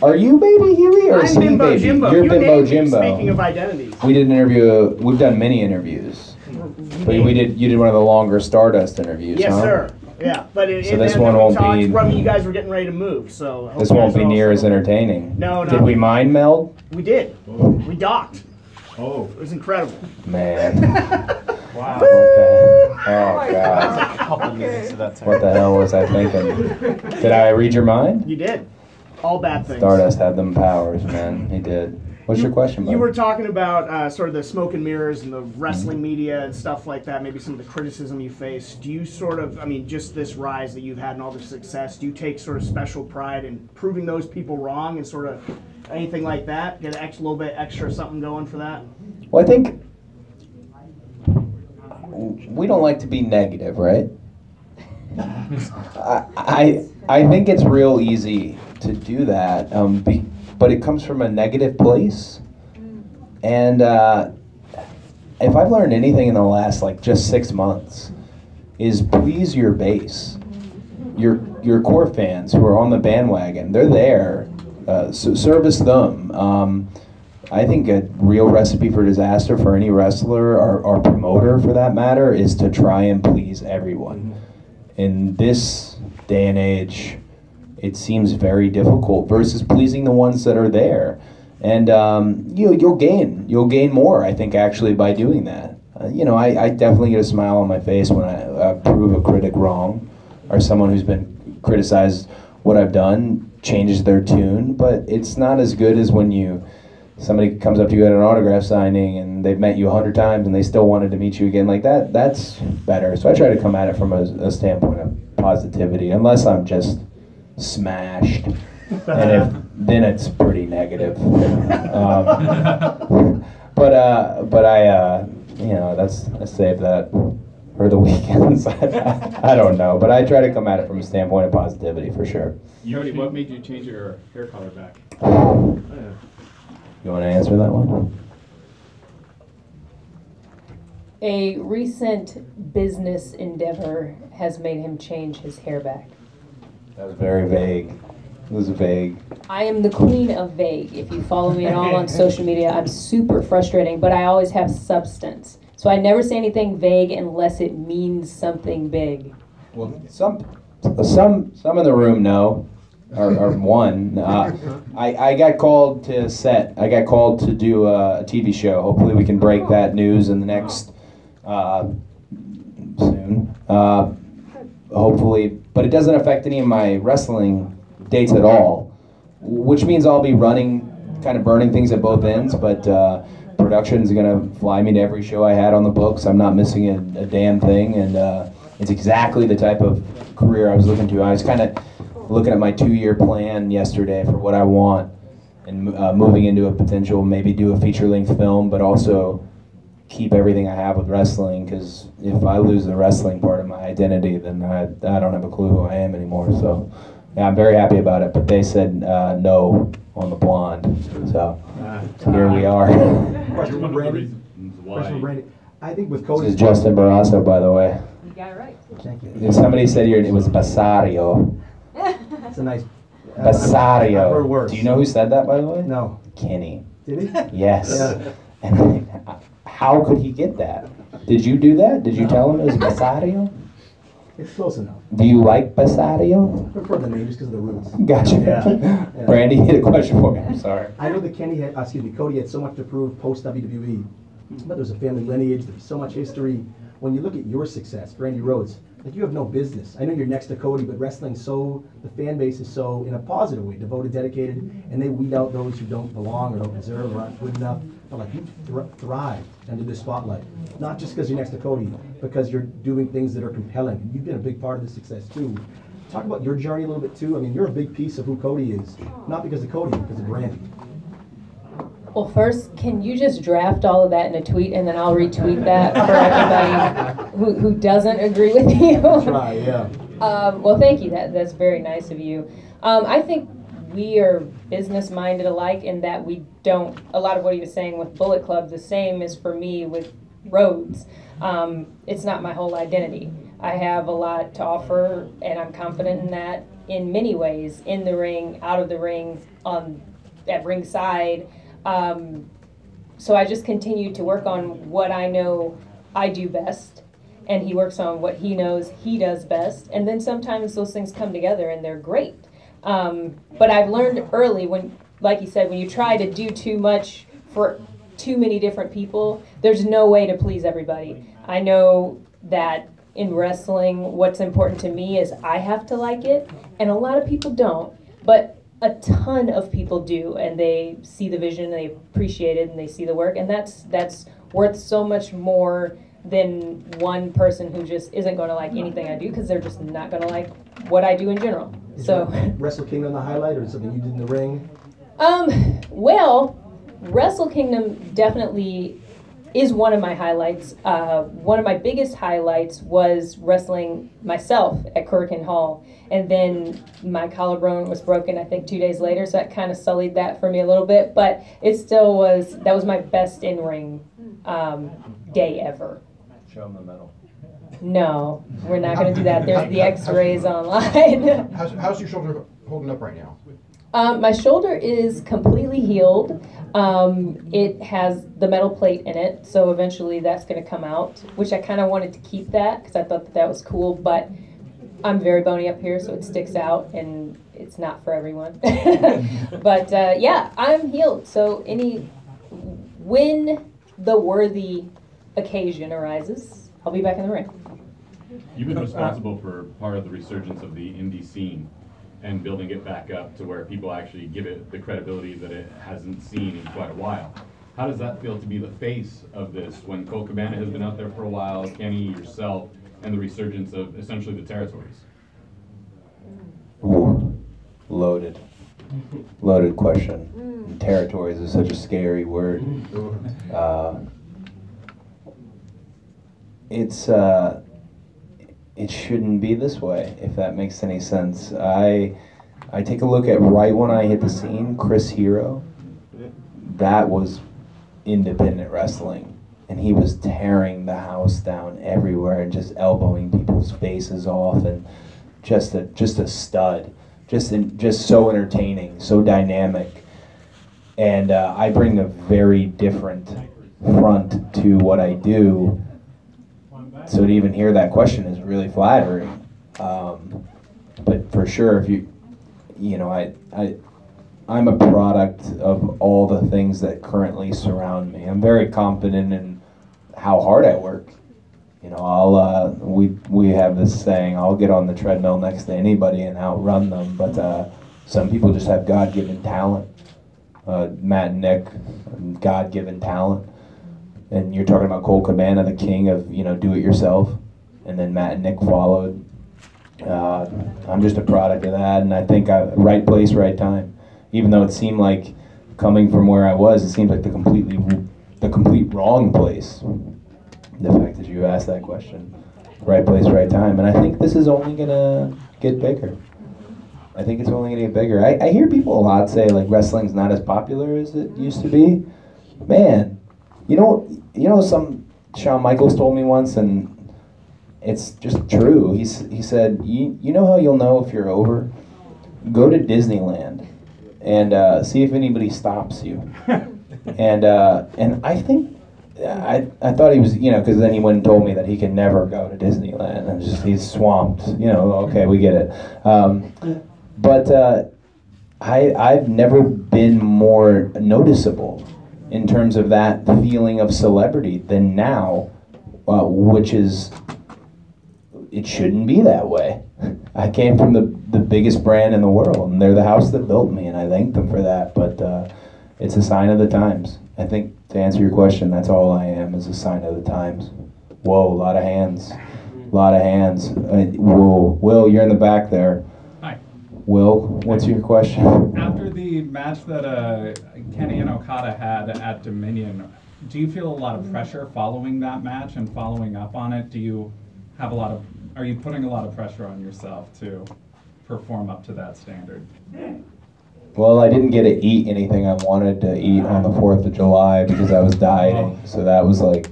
Are you Baby Huey or I'm is he Bimbo Baby? Jimbo. You're You Bimbo named me, Jimbo. Speaking of identities. We did an interview. We've done many interviews. But you did one of the longer Stardust interviews, Yes, huh? sir. Yeah, but So this one won't be. Well, you guys were getting ready to move, so. This won't be near as entertaining. No. Did we mind meld? We did. We docked. Oh. It was incredible. Man. Wow. Oh God. That's a couple minutes of that time. What the hell was I thinking? Did I read your mind? You did. All bad things. Stardust had them powers, man. He did. What's your question, bud? You were talking about sort of the smoke and mirrors and the wrestling media and stuff like that, maybe some of the criticism you face. Do you sort of, I mean, just this rise that you've had and all the success, do you take sort of special pride in proving those people wrong and sort of anything like that? Get a little bit extra something going for that? Well, I think we don't like to be negative, right? I think it's real easy to do that, but it comes from a negative place. And if I've learned anything in the last just 6 months, is please your base, your core fans who are on the bandwagon. They're there. So service them. I think a real recipe for disaster for any wrestler or promoter, for that matter, is to try and please everyone. In this day and age, it seems very difficult versus pleasing the ones that are there. And you'll gain more, I think, actually, by doing that. I definitely get a smile on my face when I prove a critic wrong, or someone who's been criticized what I've done changes their tune. But it's not as good as when somebody comes up to you at an autograph signing and they've met you 100 times and they still wanted to meet you again like that. That's better. So I try to come at it from a standpoint of positivity, unless I'm just smashed, and then it's pretty negative. But I save that for the weekends. I don't know, but I try to come at it from a standpoint of positivity for sure. Cody, what made you change your hair color back? You want to answer that one? A recent business endeavor has made him change his hair back. That was very vague. It was vague. I am the queen of vague. If you follow me at all on social media, I'm super frustrating, but I always have substance. So I never say anything vague unless it means something big. Well, some in the room know, or one. I got called to set. I got called to do a TV show. Hopefully we can break that news in the next soon. Hopefully, but it doesn't affect any of my wrestling dates at all, which means I'll be kind of burning things at both ends, but production's gonna fly me to every show I had on the books. I'm not missing a damn thing, and it's exactly the type of career I was looking to. I was kind of looking at my 2-year plan yesterday for what I want, and moving into a potential, maybe do a feature-length film, but also keep everything I have with wrestling, because if I lose the wrestling part of my identity, then I don't have a clue who I am anymore. So yeah, I'm very happy about it, but they said no on the blonde, so here we are. Question for Brandy. I think with Cody. This is Justin Barrasso, by the way. You got it right. Thank you. If somebody said it was Basario. That's a nice. Basario. I've heard worse. Do you know who said that, by the way? No. Kenny. Did he? Yes. Yeah. And how could he get that? Did you do that? Did you tell him it was Basario? It's close enough. Do you like Basario? I prefer the name just because of the roots. Gotcha. Yeah. Brandy, hit a question for me. I'm sorry. I know that Cody had so much to prove post WWE, but there's a family lineage. There's so much history. When you look at your success, Brandy Rhodes, you have no business. I know you're next to Cody, but wrestling's the fan base is so, in a positive way, devoted, dedicated, and they weed out those who don't belong or don't deserve or aren't good enough. But you thrive under this spotlight, not just because you're next to Cody, because you're doing things that are compelling. You've been a big part of the success too. Talk about your journey a little bit too. I mean, you're a big piece of who Cody is, not because of Cody, because of Brandy. Well, first, can you just draft all of that in a tweet, and then I'll retweet that for everybody who doesn't agree with you? Try, yeah. Well, thank you. That's very nice of you. I think we are business-minded alike in that we don't, a lot of what he was saying with Bullet Club, the same is for me with Rhodes. It's not my whole identity. I have a lot to offer, and I'm confident in that in many ways, in the ring, out of the ring, at ringside. So I just continue to work on what I know I do best, and he works on what he knows he does best, and then sometimes those things come together and they're great. But I've learned early, when, like you said, when you try to do too much for too many different people, there's no way to please everybody. I know that in wrestling, what's important to me is I have to like it, and a lot of people don't, but a ton of people do, and they see the vision, and they appreciate it, and they see the work, and that's worth so much more than one person who just isn't going to like anything I do, because they're just not going to like what I do in general. So Wrestle Kingdom the highlight, or something you did in the ring? Well, Wrestle Kingdom definitely is one of my highlights. One of my biggest highlights was wrestling myself at Kurikan Hall, and then my collarbone was broken, I think, 2 days later, so that kind of sullied that for me a little bit, but it still was, that was my best in-ring day ever. Show them the medal. No, we're not going to do that. There's the x-rays online. How's your shoulder holding up right now? My shoulder is completely healed. It has the metal plate in it, so eventually that's going to come out, which I kind of wanted to keep that because I thought that that was cool, but I'm very bony up here, so it sticks out, and it's not for everyone. But yeah, I'm healed, so when the worthy occasion arises, I'll be back in the ring. You've been responsible for part of the resurgence of the indie scene and building it back up to where people actually give it the credibility that it hasn't seen in quite a while. How does that feel to be the face of this when Cole Cabana has been out there for a while, Kenny, yourself, and the resurgence of essentially the territories? Ooh, loaded question. Territories is such a scary word. It shouldn't be this way, if that makes any sense. I take a look at right when I hit the scene, Chris Hero. That was independent wrestling, and he was tearing the house down everywhere and just elbowing people's faces off, and just a stud, just so entertaining, so dynamic. And I bring a very different front to what I do. So to even hear that question is really flattering. But for sure, if I'm a product of all the things that currently surround me. I'm very confident in how hard I work. You know, we have this saying, I'll get on the treadmill next to anybody and outrun them. But some people just have God-given talent. Matt and Nick, God-given talent. And you're talking about Cole Cabana, the king of, do it yourself. And then Matt and Nick followed. I'm just a product of that, and I think right place, right time. Even though it seemed like, coming from where I was, it seemed like the complete wrong place. The fact that you asked that question. Right place, right time. And I think this is only gonna get bigger. I think it's only gonna get bigger. I hear people a lot say, like, wrestling's not as popular as it used to be. Man. You know, some Shawn Michaels told me once, and it's just true. He said, you know how you'll know if you're over? Go to Disneyland and see if anybody stops you. And I think, I thought he was, because then he went and told me that he can never go to Disneyland, and he's swamped. Okay, we get it. But I've never been more noticeable in terms of that feeling of celebrity than now, which is, it shouldn't be that way. I came from the biggest brand in the world, and they're the house that built me, and I thank them for that, but it's a sign of the times. I think, to answer your question, that's all I am, is a sign of the times. Whoa, a lot of hands. Whoa, Will, you're in the back there. Hi. Will, what's your question? After the match that Kenny and Okada had at Dominion, do you feel a lot of pressure following that match and following up on it? Are you putting a lot of pressure on yourself to perform up to that standard? Well, I didn't get to eat anything I wanted to eat on the 4th of July because I was dieting, so that was like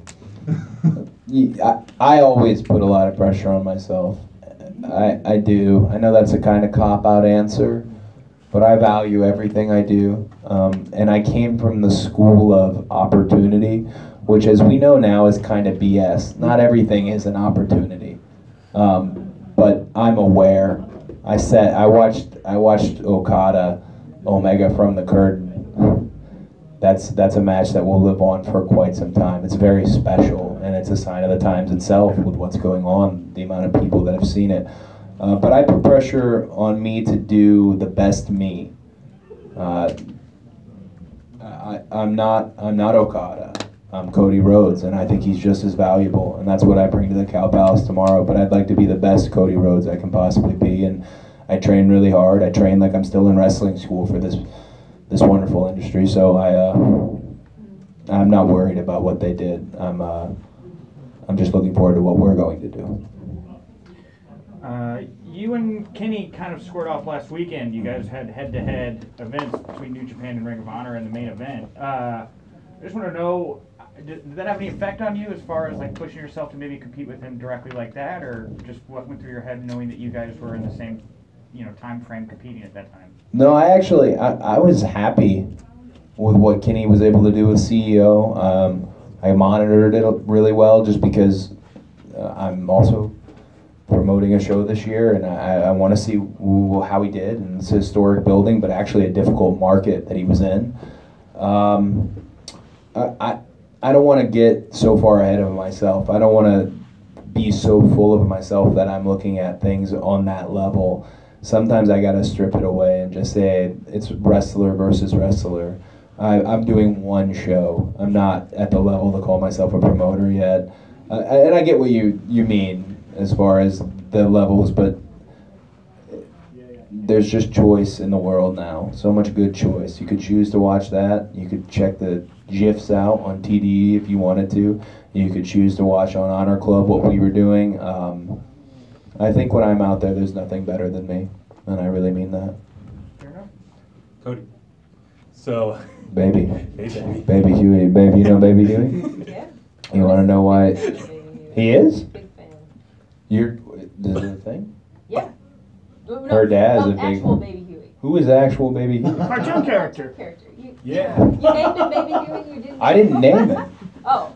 I always put a lot of pressure on myself. I do. I know that's a kind of cop-out answer, but I value everything I do. And I came from the school of opportunity, which, as we know now, is kind of BS. Not everything is an opportunity. But I'm aware. I watched Okada Omega from the curtain. That's a match that will live on for quite some time. It's very special, and it's a sign of the times itself with what's going on, the amount of people that have seen it. But I put pressure on me to do the best me. I'm not Okada. I'm Cody Rhodes, and I think he's just as valuable, and that's what I bring to the Cow Palace tomorrow. But I'd like to be the best Cody Rhodes I can possibly be, and I train really hard. I train like I'm still in wrestling school for this wonderful industry. So I'm not worried about what they did. I'm just looking forward to what we're going to do. You and Kenny kind of scored off last weekend. You guys had head-to-head events between New Japan and Ring of Honor in the main event. I just want to know, did that have any effect on you as far as like pushing yourself to maybe compete with him directly like that, or just what went through your head knowing that you guys were in the same, time frame competing at that time? No, I was happy with what Kenny was able to do with CEO. I monitored it really well just because I'm also promoting a show this year, and I want to see how he did. And it's a historic building, but actually a difficult market that he was in. I don't want to get so far ahead of myself. I don't want to be so full of myself that I'm looking at things on that level. Sometimes I got to strip it away and just say it's wrestler versus wrestler. I'm doing one show. I'm not at the level to call myself a promoter yet. And I get what you mean as far as the levels, but there's just choice in the world now. So much good choice. You could choose to watch that. You could check the GIFs out on TDE if you wanted to. You could choose to watch on Honor Club what we were doing. I think when I'm out there, there's nothing better than me, and I really mean that. Fair enough. Cody. So. Baby. Hey, baby. Baby Huey. Baby, you know Baby Huey? Yeah. You want to know why? He is? Big fan. You're, is it a thing? Yeah. No, Her dad's a big. actual Baby Huey. Who is actual Baby Huey? Cartoon character. Yeah. You named him Baby Huey. You didn't. I didn't name him. Oh.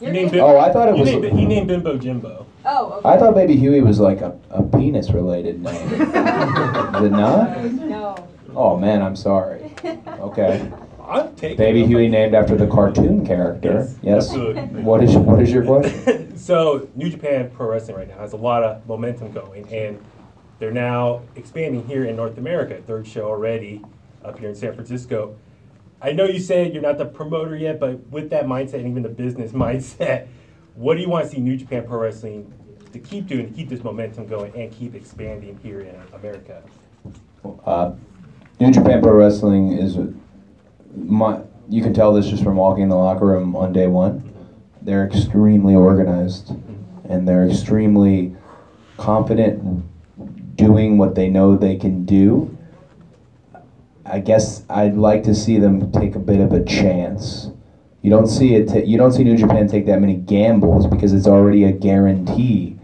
You named Oh, I thought it was. He named Bimbo Jimbo. Oh. Okay. I thought Baby Huey was like a penis related name. Is it not? No. Oh man, I'm sorry. Okay. I'm taking Baby Huey named after the cartoon character. Yes. Absolutely. What is your question? So New Japan Pro Wrestling right now has a lot of momentum going, and they're now expanding here in North America. Third show already up here in San Francisco. I know you said you're not the promoter yet, but with that mindset and even the business mindset, what do you want to see New Japan Pro Wrestling to keep doing, to keep this momentum going and keep expanding here in America? New Japan Pro Wrestling is you can tell this just from walking in the locker room on day one. They're extremely organized, and they're extremely confident doing what they know they can do. I guess I'd like to see them take a bit of a chance. You don't see New Japan take that many gambles because it's already a guarantee,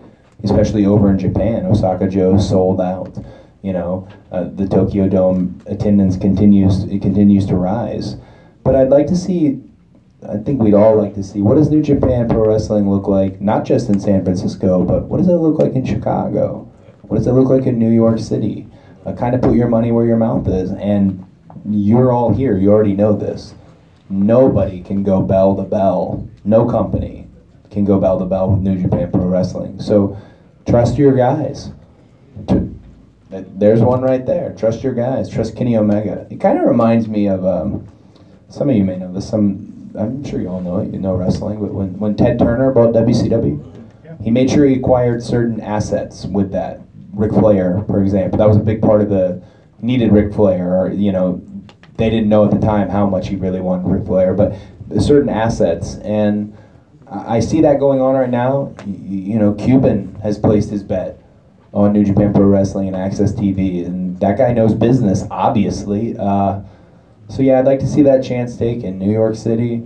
especially over in Japan. Osaka Joe sold out. The Tokyo Dome attendance continues to rise. But I'd like to see, I think we'd all like to see, what does New Japan Pro Wrestling look like, not just in San Francisco, but what does it look like in Chicago? What does it look like in New York City? Kind of put your money where your mouth is, and you're all here, you already know this. Nobody can go bell to bell, no company can go bell to bell with New Japan Pro Wrestling. So trust your guys. There's one right there. Trust your guys. Trust Kenny Omega. It kind of reminds me of, some of you may know this, I'm sure you all know it, you know wrestling, but when Ted Turner bought WCW, he made sure he acquired certain assets with that. Ric Flair, for example, that was a big part of the needed Ric Flair, or they didn't know at the time how much he really wanted Ric Flair, but certain assets, and I see that going on right now. Cuban has placed his bet on New Japan Pro Wrestling and Access TV, and that guy knows business, obviously. So yeah, I'd like to see that chance taken. New York City,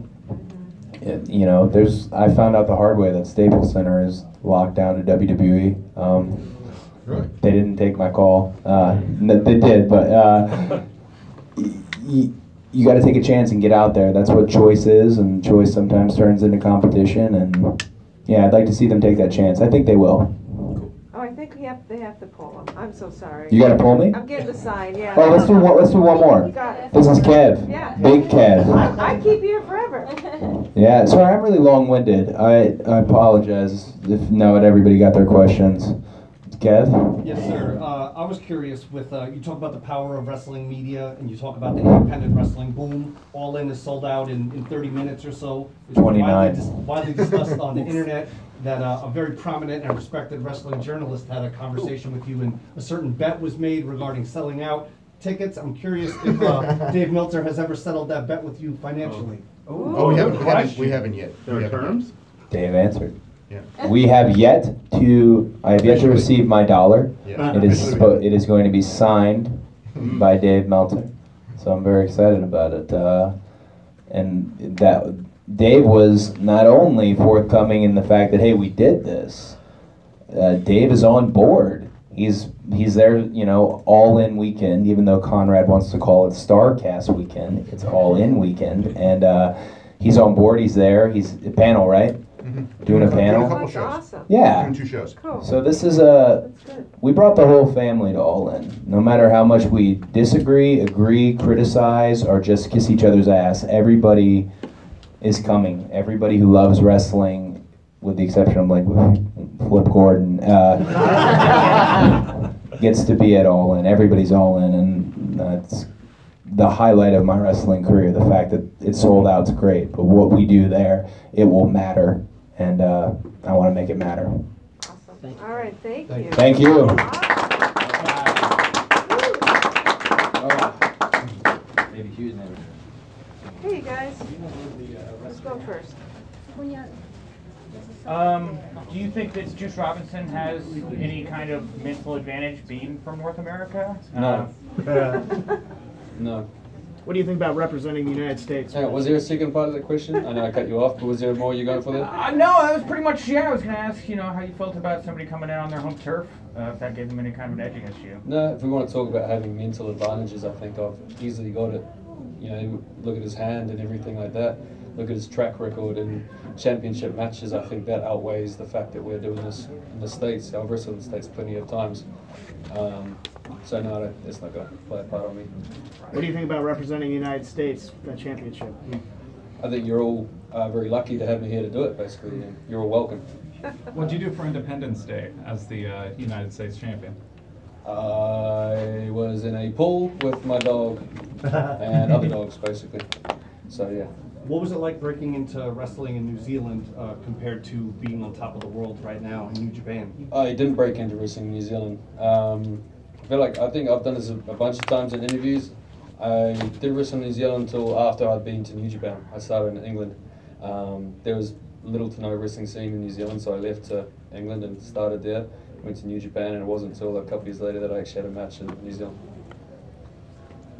You know, I found out the hard way that Staples Center is locked down to WWE. Really? They didn't take my call. They did, but you got to take a chance and get out there. That's what choice is, and choice sometimes turns into competition. And yeah, I'd like to see them take that chance. I think they will. Oh, I think they have to pull him. I'm so sorry. You got to pull me? I'm getting the sign, yeah. Oh, let's do one more. You got it. This is Kev. Yeah. Big Kev. I keep you here forever. Yeah, sorry, I'm really long-winded. I apologize if not everybody got their questions. Kev? Yes, sir. I was curious with, you talk about the power of wrestling media, and you talk about the independent wrestling boom. All In is sold out in 30 minutes or so. It's 29. widely discussed on the internet that a very prominent and respected wrestling journalist had a conversation with you, and a certain bet was made regarding selling out tickets. I'm curious if Dave Meltzer has ever settled that bet with you financially. Oh, we haven't yet. There are terms? Dave answered. Yeah. I have yet to receive my dollar. Yeah. It is going to be signed by Dave Meltzer. So I'm very excited about it. And that Dave was not only forthcoming in the fact that, hey, we did this. Dave is on board. He's there, you know, all in weekend, even though Conrad wants to call it Starcast weekend. It's all in weekend. And he's on board, he's there. He's a panel, right? Mm-hmm. Doing a panel. Doing a couple shows. Awesome. Yeah. Doing 2 shows. Cool. So this is we brought the whole family to All In. No matter how much we disagree, agree, criticize, or just kiss each other's ass, everybody is coming. Everybody who loves wrestling, with the exception of like Flip Gordon, gets to be at All In. Everybody's All In, and it's the highlight of my wrestling career. The fact that it's sold out is great, but what we do there, it will matter, and I want to make it matter. Awesome. All right, thank you. Thank you. Hey, you guys. Let's go first. Do you think that Juice Robinson has any kind of mental advantage being from North America? No. No. What do you think about representing the United States? Was there a second part of the question? I know I cut you off, but was there more you going for there? No, that was pretty much, I was going to ask, how you felt about somebody coming in on their home turf, if that gave them any kind of an edge against you. No, if we want to talk about having mental advantages, I think I've easily got it. Look at his hand and everything like that. Look at his track record in championship matches. I think that outweighs the fact that we're doing this in the States. I've wrestled in the States plenty of times. So no, it's not going to play a part on me. What do you think about representing the United States, that championship? I think you're all very lucky to have me here to do it, basically, and you're all welcome. What did you do for Independence Day as the United States champion? I was in a pool with my dog and other dogs, basically. So yeah. What was it like breaking into wrestling in New Zealand compared to being on top of the world right now in New Japan? I didn't break into wrestling in New Zealand. I think I've done this a bunch of times in interviews. I did wrestle in New Zealand until after I'd been to New Japan. I started in England. There was little to no wrestling scene in New Zealand, so I left to England and started there. Went to New Japan, and it wasn't until a couple years later that I actually had a match in New Zealand.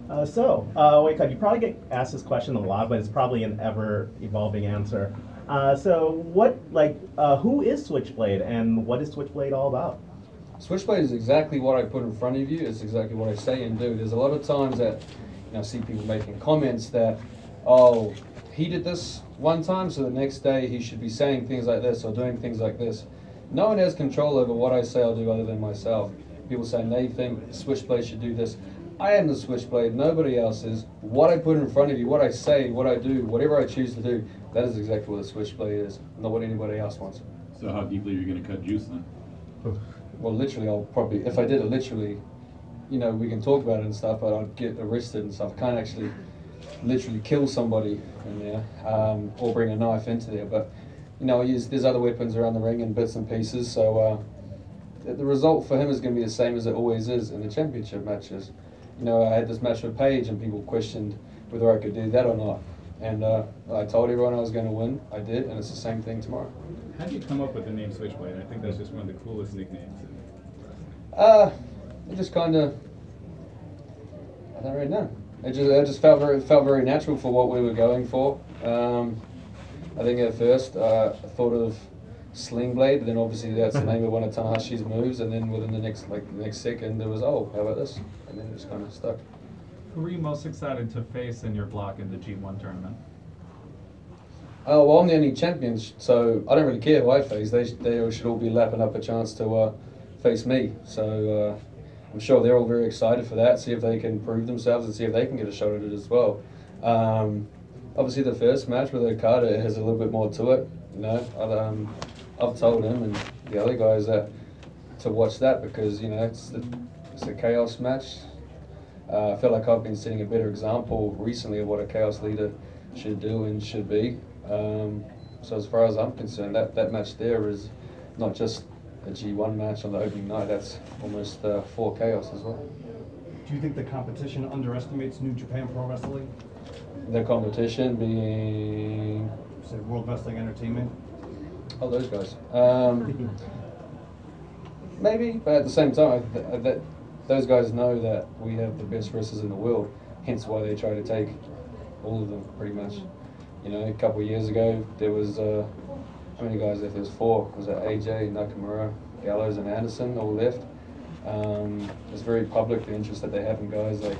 Wait, you probably get asked this question a lot, but it's probably an ever-evolving answer. Who is Switchblade, and what is Switchblade all about? Switchblade is exactly what I put in front of you. It's exactly what I say and do. There's a lot of times that I see people making comments that, oh, he did this one time, so the next day he should be saying things like this or doing things like this. No one has control over what I say or do other than myself. People say they think Switchblade should do this. I am the Switchblade, nobody else is. What I put in front of you, what I say, what I do, whatever I choose to do, that is exactly what the Switchblade is, not what anybody else wants. So how deeply are you going to cut Juice then? Well, literally, I'll probably, if I did it literally, we can talk about it and stuff, but I'd get arrested and stuff. I can't actually literally kill somebody in there or bring a knife into there, but there's other weapons around the ring and bits and pieces, so the result for him is going to be the same as it always is in the championship matches. I had this match with Paige and people questioned whether I could do that or not. And I told everyone I was going to win. I did, and it's the same thing tomorrow. How did you come up with the name Switchblade? I think that's just one of the coolest nicknames. It just kind of, I don't really know. It just felt very natural for what we were going for. I think at first I thought of Switchblade, then obviously that's the name of one of Tanahashi's moves, and then within the next second there was, oh, how about this? And then it just kind of stuck. Who are you most excited to face in your block in the G1 tournament? Oh, well, I'm the only champion, so I don't really care who I face. They should all be lapping up a chance to face me. So I'm sure they're all very excited for that, see if they can prove themselves and see if they can get a shot at it as well. Obviously the first match with Okada has a little bit more to it. You know, I've told him and the other guys that to watch that because, you know, it's a chaos match. I feel like I've been setting a better example recently of what a chaos leader should do and should be. So as far as I'm concerned, that match there is not just a G1 match on the opening night, that's almost 4 chaos as well. Do you think the competition underestimates New Japan Pro Wrestling? The competition being... Say World Wrestling Entertainment? Oh, those guys. Maybe, but at the same time, those guys know that we have the best wrestlers in the world, hence why they try to take all of them, pretty much. You know, a couple of years ago, there was, how many guys left? There was 4. Was it AJ, Nakamura, Gallows, and Anderson all left? It's very public, the interest that they have in guys like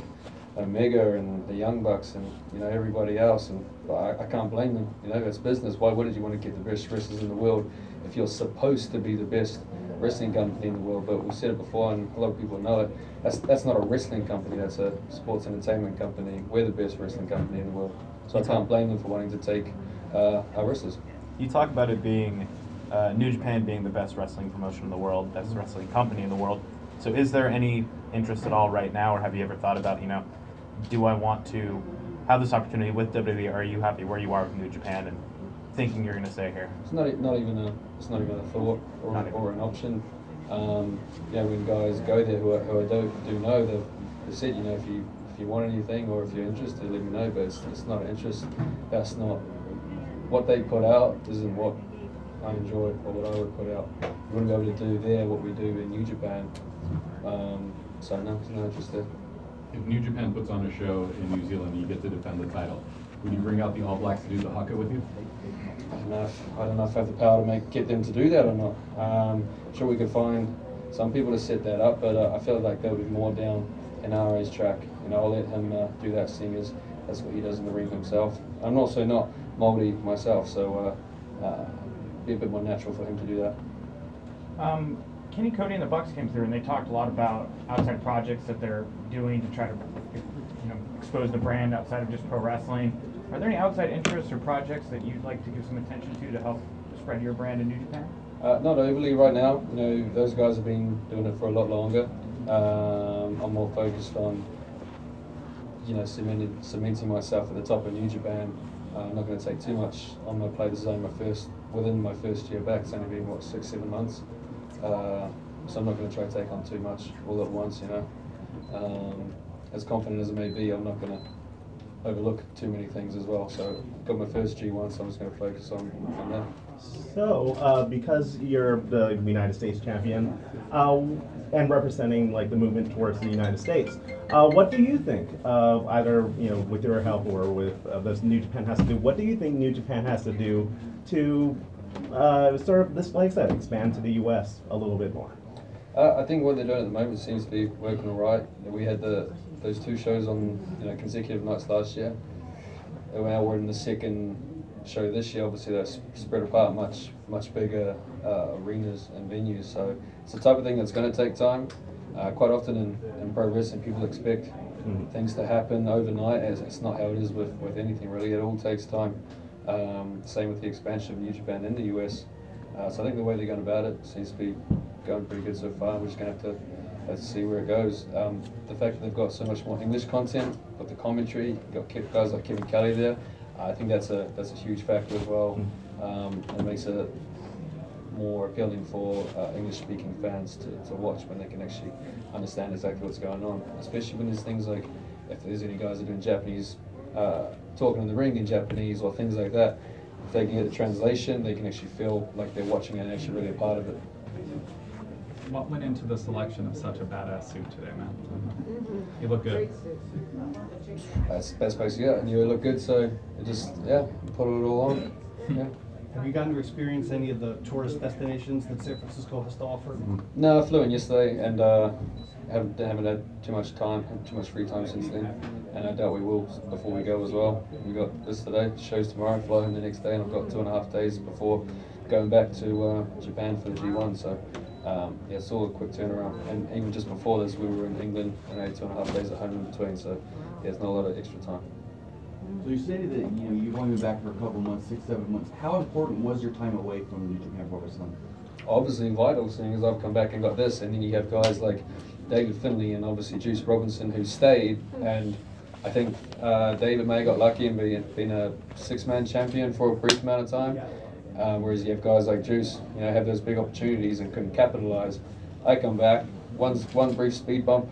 Omega and the Young Bucks and, you know, everybody else. And I can't blame them. You know, it's business. Why wouldn't you want to get the best wrestlers in the world if you're supposed to be the best wrestling company in the world? But we've said it before, and a lot of people know it. That's not a wrestling company. That's a sports entertainment company. We're the best wrestling company in the world. So I can't blame them for wanting to take our wrestlers. You talk about it being New Japan being the best wrestling promotion in the world, best wrestling company in the world. So is there any interest at all right now, or have you ever thought about, you know, do I want to have this opportunity with WWE? Are you happy where you are with New Japan and thinking you're going to stay here? It's not even a thought or an option. Yeah, when guys go there who I do know, they've said, you know, if you want anything or if you're interested, let me know. But it's not an interest. That's not what they put out. Isn't what I enjoy or what I would put out. We wouldn't be able to do there what we do in New Japan. So no, there's no interest there. If New Japan puts on a show in New Zealand, you get to defend the title. Would you bring out the All Blacks to do the haka with you? I don't know if I have the power to get them to do that or not. I'm sure we could find some people to set that up, but I feel like that would be more down in RA's track. You know, I'll let him do that, seeing as that's what he does in the ring himself. I'm also not mouldy myself, so be a bit more natural for him to do that. Kenny, Cody, and the Bucks came through, and they talked a lot about outside projects that they're doing to try to, you know, expose the brand outside of just pro wrestling. Are there any outside interests or projects that you'd like to give some attention to help spread your brand in New Japan? Not overly right now. You know, those guys have been doing it for a lot longer. I'm more focused on, you know, cementing myself at the top of New Japan. I'm not going to take too much on my plate. This is only within my first year back. It's only been, what, 6-7 months. So I'm not going to try to take on too much all at once, you know. As confident as it may be, I'm not going to overlook too many things as well. So I've got my first G1, so I'm just going to focus on that. So, because you're the United States champion and representing like the movement towards the United States, what do you think, either, you know, with your help or with this New Japan has to do? What do you think New Japan has to do to sort of, this, like I said, expand to the U.S. a little bit more? I think what they're doing at the moment seems to be working all right. We had those 2 shows on, you know, consecutive nights last year. And now we're in the second show this year. Obviously, they're spread apart, much bigger arenas and venues. So it's the type of thing that's going to take time. Quite often in pro wrestling, people expect things to happen overnight. It's not how it is with anything really. It all takes time. Same with the expansion of New Japan in the US. So I think the way they're going about it seems to be going pretty good so far. We're just going to have to see where it goes. The fact that they've got so much more English content, got the commentary, you've got guys like Kevin Kelly there. I think that's a huge factor as well. It makes it more appealing for English-speaking fans to watch when they can actually understand exactly what's going on. Especially when there's things like, if there's any guys that are doing Japanese, talking in the ring in Japanese or things like that, if they can get the translation, they can actually feel like they're watching it and actually really a part of it. What went into the selection of such a badass suit today, man? You look good. That's basically it. And you look good, so it just, yeah, put it all on. Yeah. Have you gotten to experience any of the tourist destinations that San Francisco has to offer? No, I flew in yesterday and haven't had too much free time since then, and I doubt we will before we go as well. We got this today, shows tomorrow, fly home the next day, and I've got 2.5 days before going back to Japan for the G1. So yeah, it's all a quick turnaround. And even just before this, we were in England and I had 2.5 days at home in between. So yeah, it's not a lot of extra time. So you stated that you've only been back for a couple months, 6-7 months. How important was your time away from New Japan Pro Wrestling? Obviously vital, seeing as I've come back and got this, and then you have guys like David Finlay and obviously Juice Robinson who stayed, and I think David May got lucky and being a 6-man champion for a brief amount of time, whereas you have guys like Juice, have those big opportunities and couldn't capitalize. I come back, one brief speed bump,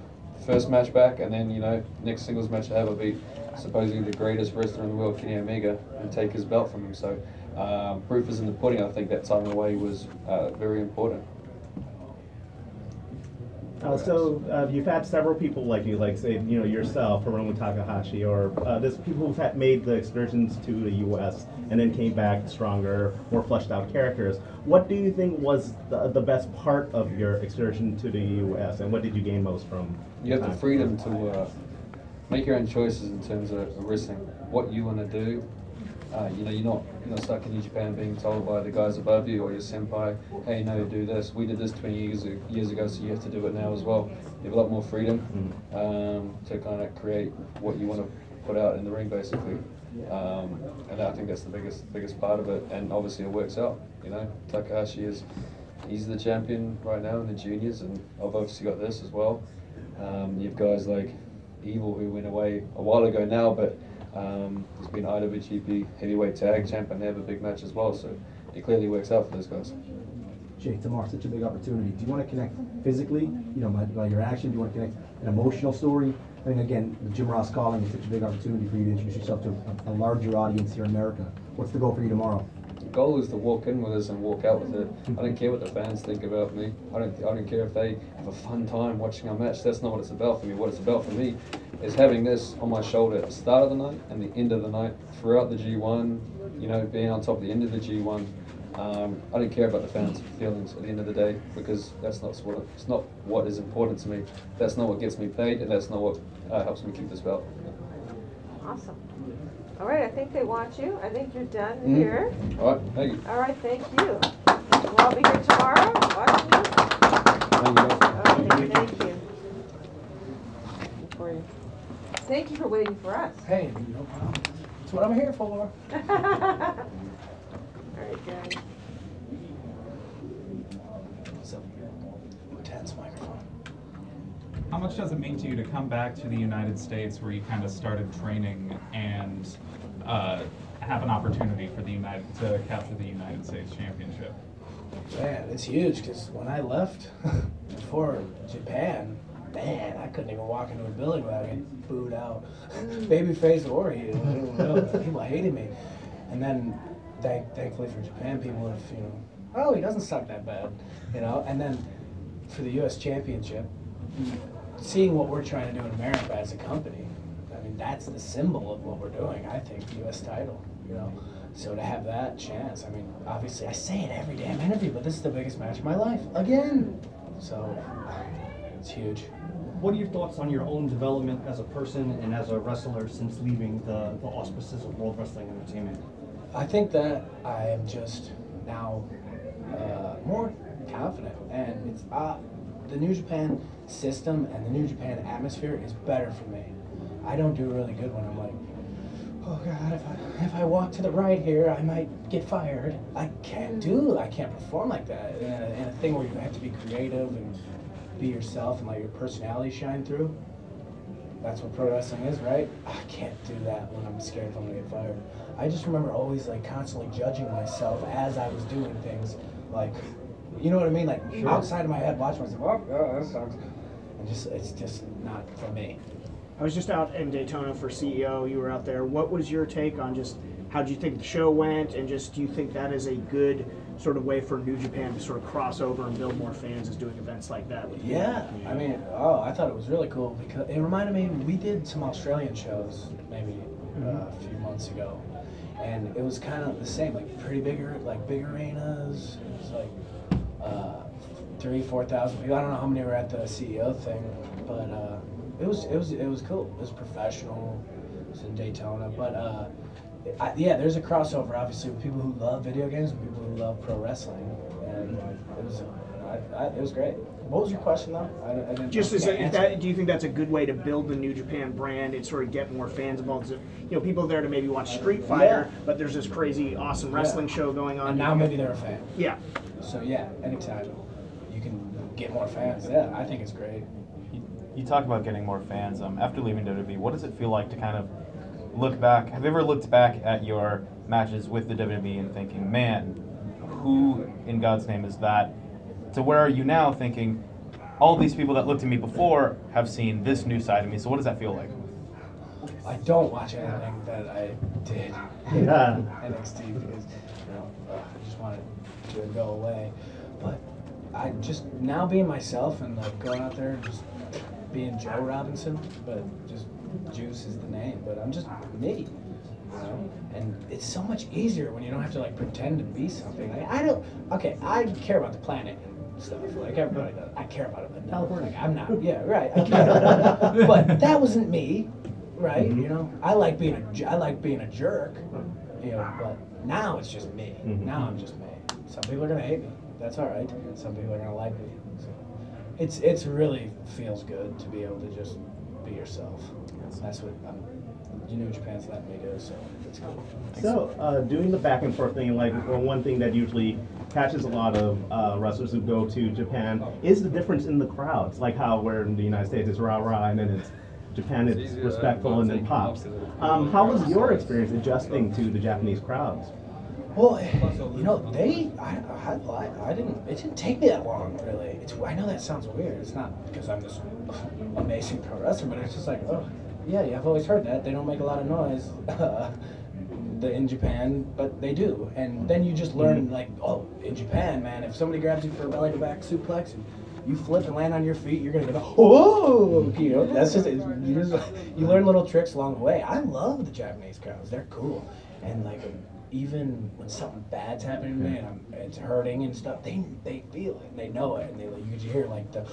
first match back, and then next singles match I have, I'll beat supposedly the greatest wrestler in the world, Kenny Omega, and take his belt from him. So proof is in the pudding. I think that time away was very important. So you've had several people like you, like say yourself, Hiromu Takahashi, or there's people who've made the excursions to the U.S. and then came back stronger, more fleshed out characters. What do you think was the best part of your excursion to the U.S. and what did you gain most from? You have the freedom to make your own choices in terms of wrestling, what you want to do. You're not stuck in New Japan being told by the guys above you or your senpai, hey, no, do this. We did this 20 years ago, so you have to do it now as well. You have a lot more freedom to kind of create what you want to put out in the ring, basically. And I think that's the biggest part of it. And obviously it works out. Takahashi he's the champion right now in the juniors, and I've obviously got this as well. You have guys like Evil who went away a while ago now, but he's been IWGP heavyweight tag champ and they have a big match as well, so it clearly works out for those guys. Jay, tomorrow, such a big opportunity. Do you want to connect physically, by your action? Do you want to connect an emotional story? I think, again, the Jim Ross calling is such a big opportunity for you to introduce yourself to a larger audience here in America. What's the goal for you tomorrow? The goal is to walk in with us and walk out with it. I don't care what the fans think about me. I don't care if they have a fun time watching our match. That's not what it's about for me. What it's about for me is having this on my shoulder at the start of the night and the end of the night, throughout the G1, being on top of the end of the G1. I don't care about the fans' feelings at the end of the day, because it's not what is important to me. That's not what gets me paid, and that's not what helps me keep this belt. Awesome. All right, I think they want you. I think you're done here. All right, thank you. All right, thank you. We'll all be here tomorrow watching you. Thank you. Thank you for waiting for us. Hey, no problem. That's what I'm here for. All right, guys. So, tense microphone. How much does it mean to you to come back to the United States where you kind of started training and have an opportunity for to capture the United States Championship? Man, it's huge, because when I left before Japan, man, I couldn't even walk into a building without getting booed out. Babyface or heel, people hated me. And then, thankfully for Japan, people have, oh, he doesn't suck that bad, And then for the U.S. Championship, seeing what we're trying to do in America as a company, I mean, that's the symbol of what we're doing, I think, the U.S. title, So to have that chance, I mean, obviously, I say it every damn interview, but this is the biggest match of my life, again. So, it's huge. What are your thoughts on your own development as a person and as a wrestler since leaving the auspices of World Wrestling Entertainment? I think that I am just now more confident, and it's the New Japan system and the New Japan atmosphere is better for me. I don't do really good when I'm like, oh God, if I walk to the right here, I might get fired. I can't perform like that in a thing where you have to be creative and be yourself and let your personality shine through. That's what pro wrestling is, right? I can't do that when I'm scared if I'm gonna get fired. I just remember always constantly judging myself as I was doing things, you know what I mean? Outside of my head, watching myself, oh, that sucks. And it's just not for me. I was just out in Daytona for CEO. You were out there. What was your take on just how did you think the show went, and just do you think that is a good sort of way for New Japan to sort of cross over and build more fans, is doing events like that? Yeah, I mean, I thought it was really cool because it reminded me, we did some Australian shows maybe a few months ago, and it was kind of the same, like pretty bigger, like big arenas. It was like 3,000-4,000 people. I don't know how many were at the CEO thing, but it was cool. It was professional. It was in Daytona, but yeah, there's a crossover obviously with people who love video games and people who love pro wrestling, and it was great. What was your question though? I didn't Just know. do you think that's a good way to build the New Japan brand and sort of get more fans involved? So, you know, people there to maybe watch Street Fighter, but there's this crazy, awesome wrestling show going on. And now maybe they're a fan. Yeah. So yeah, anytime you can get more fans, yeah, I think it's great. You talk about getting more fans. After leaving WWE, what does it feel like to kind of look back? Have you ever looked back at your matches with the WWE and thinking, man, who in God's name is that? To where are you now thinking, all these people that looked at me before have seen this new side of me, so what does that feel like? I don't watch anything that I did in NXT because I just wanted to go away. But I just, now being myself and like going out there and just being Joe Robinson, but just Juice is the name, but I'm just me. You know? And it's so much easier when you don't have to like pretend to be something. Like, I care about the planet and stuff, like everybody does. I care about it enough. Like, I'm not, yeah, right. I care. But that wasn't me, right? You know, I like being a jerk, you know, but now it's just me. Now I'm just me. Some people are gonna hate me. That's all right. Some people are gonna like me. So it's really feels good to be able to just be yourself. That's what New Japan's letting me do, so it's cool. So, doing the back and forth thing, like one thing that usually catches a lot of wrestlers who go to Japan is the difference in the crowds, like how where in the United States it's rah-rah and then it's Japan it's respectful and then pops. How was your experience adjusting to the Japanese crowds? Well, you know, it didn't take me that long, really. I know that sounds weird. It's not because I'm this amazing pro wrestler, but it's just like, oh, yeah, I've always heard that. They don't make a lot of noise in Japan, but they do. And then you just learn, like, oh, in Japan, man, if somebody grabs you for a belly-to-back suplex, and you flip and land on your feet, you're going to go, oh, you know, that's just, you learn little tricks along the way. I love the Japanese crowds. They're cool. And, like, even when something bad's happening to me and it's hurting and stuff, they feel it and they know it, and you can hear like the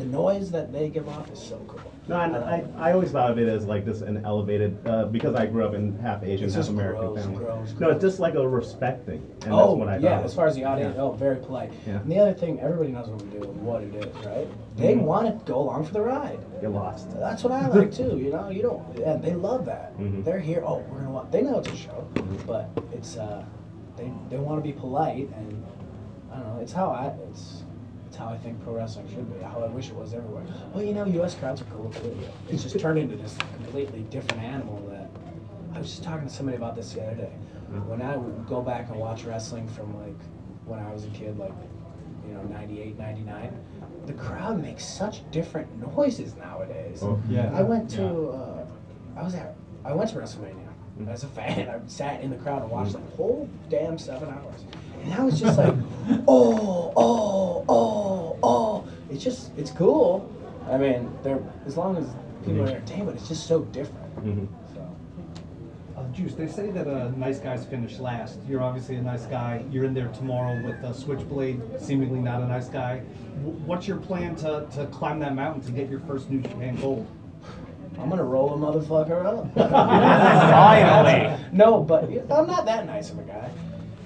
noise that they give off is so cool. No, and I always thought of it as like this an elevated because I grew up in half Asian, half American family. No, it's just like a respect thing, and that's what I thought. As far as the audience, very polite. Yeah. And the other thing, everybody knows what we do and what it is, right? They want to go along for the ride. Get lost. That's what I like too. You know, and they love that. They're here. Oh, we're gonna watch. They know it's a show, but it's they want to be polite, and I don't know. It's how I think pro wrestling should be. How I wish it was everywhere. Well, you know, U.S. crowds are cool too. It's just turned into this completely different animal. That I was just talking to somebody about this the other day. When I would go back and watch wrestling from like when I was a kid, like 98, 99. The crowd makes such different noises nowadays. Oh, yeah. I went to I went to WrestleMania as a fan. I sat in the crowd and watched the whole damn 7 hours. And now it's just like, it's cool. I mean, as long as people are entertained, but it's just so different. Juice, they say that nice guys finish last. You're obviously a nice guy. You're in there tomorrow with Switchblade, seemingly not a nice guy. What's your plan to climb that mountain to get your first New Japan gold? I'm gonna roll a motherfucker up. Finally. No, but I'm not that nice of a guy.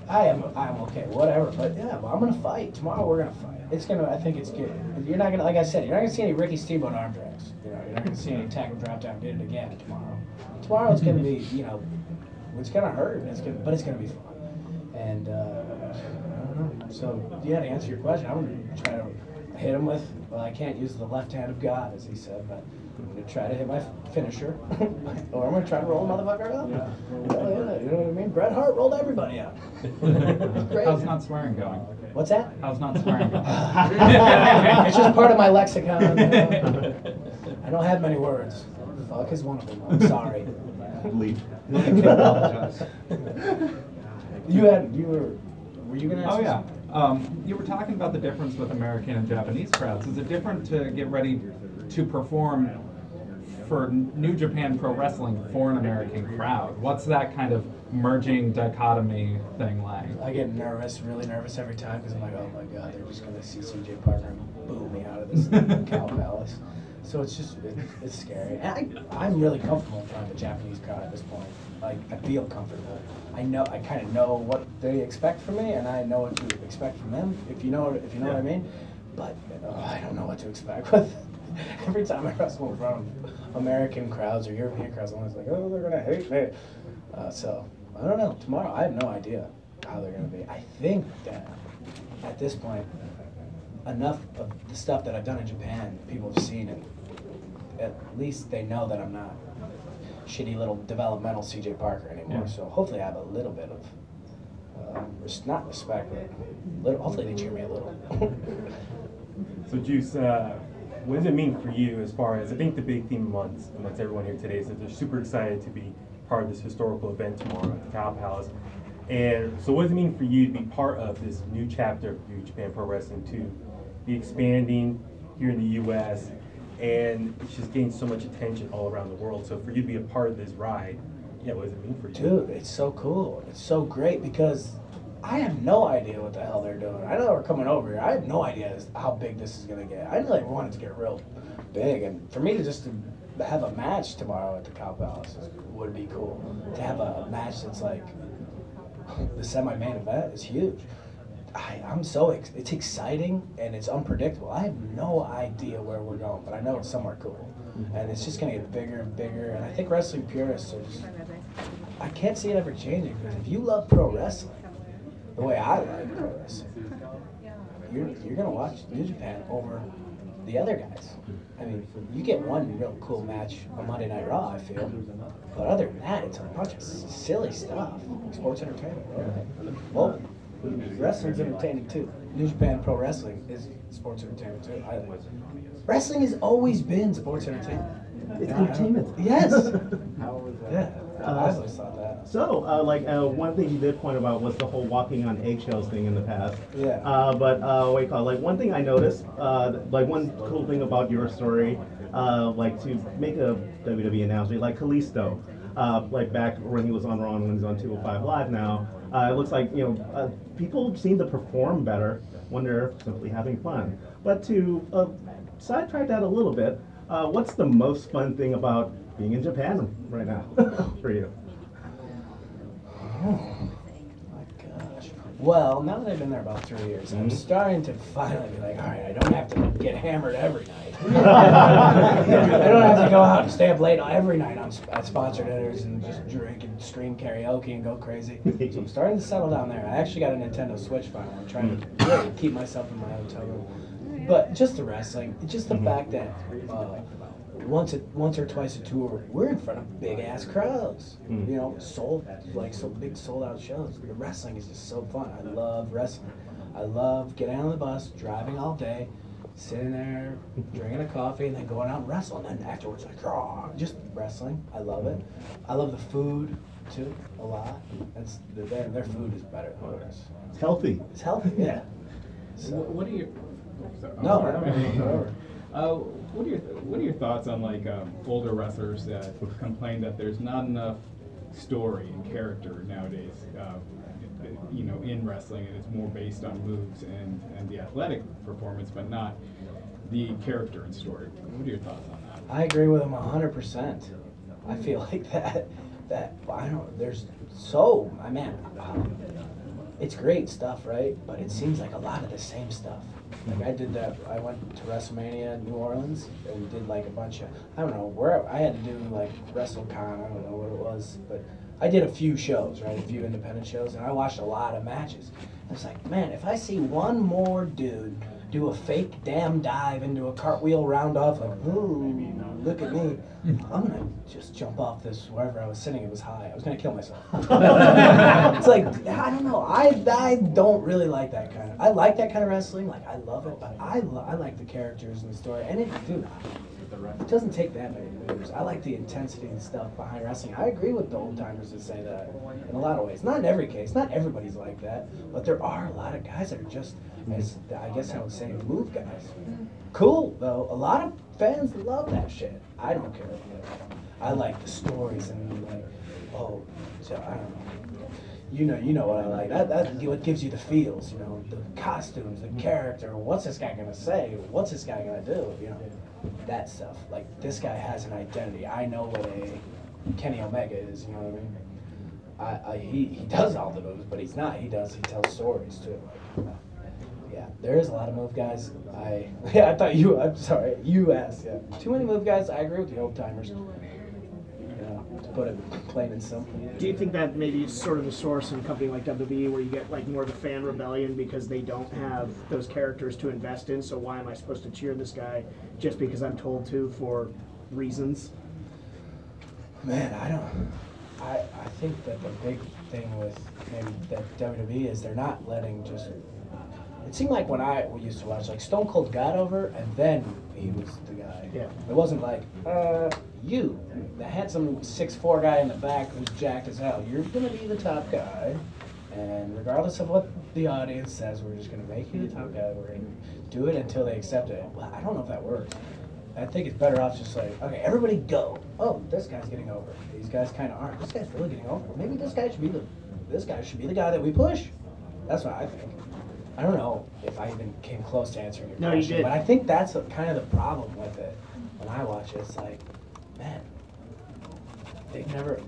I'm okay, whatever. But yeah, I'm gonna fight tomorrow. We're gonna fight. I think it's good. You're not gonna, like I said, you're not gonna see any Ricky Steamboat arm drags. You're not gonna see any tackle drop down. Did it again tomorrow. Tomorrow it's gonna be, it's gonna hurt, but it's gonna be fun. And I don't know. So yeah, to answer your question, I'm gonna try to hit him with. Well, I can't use the left hand of God, as he said, but I'm gonna try to hit my finisher, or I'm gonna try to roll a motherfucker up. Yeah. Oh, yeah, you know what I mean? Bret Hart rolled everybody up. Great. How's not swearing going? What's that? How's not swearing going? It's just part of my lexicon. I don't have many words. Fuck is one of them. I'm sorry. Leave. Were you gonna ask? Oh yeah. You were talking about the difference with American and Japanese crowds. Is it different to get ready to perform for New Japan Pro Wrestling for an American crowd? What's that kind of merging dichotomy thing like? I get nervous, really nervous every time because I'm like, oh my god, they're just gonna see CJ Parker and boo me out of this Cow Palace. So it's just, it's scary. And I'm really comfortable in front of a Japanese crowd at this point. Like, I feel comfortable. I kind of know what they expect from me, and I know what to expect from them, if you know what I mean. But I don't know what to expect with every time I wrestle in front of American crowds or European crowds. I'm always like, oh, they're gonna hate me. So I don't know. Tomorrow, I have no idea how they're gonna be. I think that at this point, enough of the stuff that I've done in Japan, people have seen, and at least they know that I'm not shitty little developmental CJ Parker anymore. So hopefully I have a little bit of, not respect, but hopefully they cheer me a little. So Juice, what does it mean for you as far as, I think the big theme amongst everyone here today is that they're super excited to be part of this historical event tomorrow at the Cow Palace. And so what does it mean for you to be part of this new chapter of New Japan Pro Wrestling, to be expanding here in the US, and it's just getting so much attention all around the world. So for you to be a part of this ride, yeah, what does it mean for you? Dude, it's so cool. It's so great because I have no idea what the hell they're doing. I know they're coming over here. I have no idea how big this is going to get. I know they wanted to get real big, and for me to just have a match tomorrow at the Cow Palace would be cool. To have a match that's like the semi-main event is huge. I'm so it's exciting and it's unpredictable. I have no idea where we're going, but I know it's somewhere cool, and it's just gonna get bigger and bigger. And I think wrestling purists are just, I can't see it ever changing, because if you love pro wrestling the way I like pro wrestling, you're gonna watch New Japan over the other guys. I mean, you get one real cool match on Monday Night Raw, I feel, but other than that, it's a bunch of silly stuff. Sports entertainment. Well, wrestling's entertaining too. New Japan Pro Wrestling is sports entertainment too. Wrestling has always been sports entertainment. It's entertainment. Yes. Yeah. I always thought that. So, one thing you did point about was the whole walking on eggshells thing in the past. Yeah. What do you call it? Like, one thing I noticed, like, one cool thing about your story, like, to make a WWE analogy, like Kalisto, like back when he was on Raw and when he's on 205 Live now, it looks like, people seem to perform better when they're simply having fun. But to sidetrack that a little bit, what's the most fun thing about being in Japan right now for you? Oh my gosh. Well, now that I've been there about 3 years, I'm starting to finally be like, all right, I don't have to get hammered every night. I don't have to go out and stay up late every night at sponsored dinners and just drink and scream karaoke and go crazy. So I'm starting to settle down there. I actually got a Nintendo Switch finally. I'm trying to really keep myself in my hotel room. But just the wrestling, just the fact that once or twice a tour, we're in front of big ass crowds. So big sold out shows. The wrestling is just so fun. I love wrestling. I love getting on the bus, driving all day, sitting there, drinking a coffee, and then going out and wrestling. And then afterwards, like, just wrestling. I love it. I love the food too a lot. Their food is better than ours. It's healthy. It's healthy. Yeah. So, what are your what are your thoughts on like older wrestlers that complain that there's not enough story and character nowadays, in wrestling, and it's more based on moves and the athletic performance, but not the character and story? What are your thoughts on that? I agree with him 100%. I feel like that I don't. There's so it's great stuff, right? But it seems like a lot of the same stuff. Like I did that. I went to WrestleMania in New Orleans and did like a bunch of, I don't know where I had to do like WrestleCon. I don't know what it was, but I did a few shows, right? A few independent shows, and I watched a lot of matches. I was like, man, if I see one more dude do a fake damn dive into a cartwheel round off, like, ooh, look at me, I'm gonna just jump off this wherever I was sitting. It was high. I was gonna kill myself. It's like, I don't know. I don't really like that kind of. I like that kind of wrestling. Like I love it, but I like the characters and the story. And dude, It doesn't take that many moves. I like the intensity and stuff behind wrestling. I agree with the old timers that say that in a lot of ways. Not in every case. Not everybody's like that. But there are a lot of guys that are just, as I guess I would say, move guys. Cool, though. A lot of fans love that shit. I don't care. I like the stories and like, oh, so I don't know. You know what I like. That's what gives you the feels, you know, the costumes, the character. What's this guy gonna say? What's this guy gonna do? You know, that stuff. Like, this guy has an identity. I know what a Kenny Omega is. You know what I mean? He does all the moves, but he's not. He tells stories too. Yeah, there is a lot of move guys. I thought you. I'm sorry. You asked. Yeah, too many move guys. I agree with the old timers. To put it plain and simple. Do you think that maybe it's sort of the source in a company like WWE where you get like more of a fan rebellion because they don't have those characters to invest in? So why am I supposed to cheer this guy just because I'm told to for reasons? Man, I think that the big thing with maybe that WWE is they're not letting just. It seemed like when I used to watch, like Stone Cold got over and then he was the guy. Yeah. It wasn't like, you, the handsome 6'4" guy in the back who's jacked as hell, you're gonna be the top guy, and regardless of what the audience says, we're just gonna make you the top guy. We're gonna do it until they accept it. Well, I don't know if that works. I think it's better off just like, okay, everybody go. Oh, this guy's getting over. These guys kind of aren't. This guy's really getting over. Maybe this guy should be the guy that we push. That's what I think. I don't know if I even came close to answering your question. No, you did. But I think that's kind of the problem with it. When I watch it, it's like, man, they've never,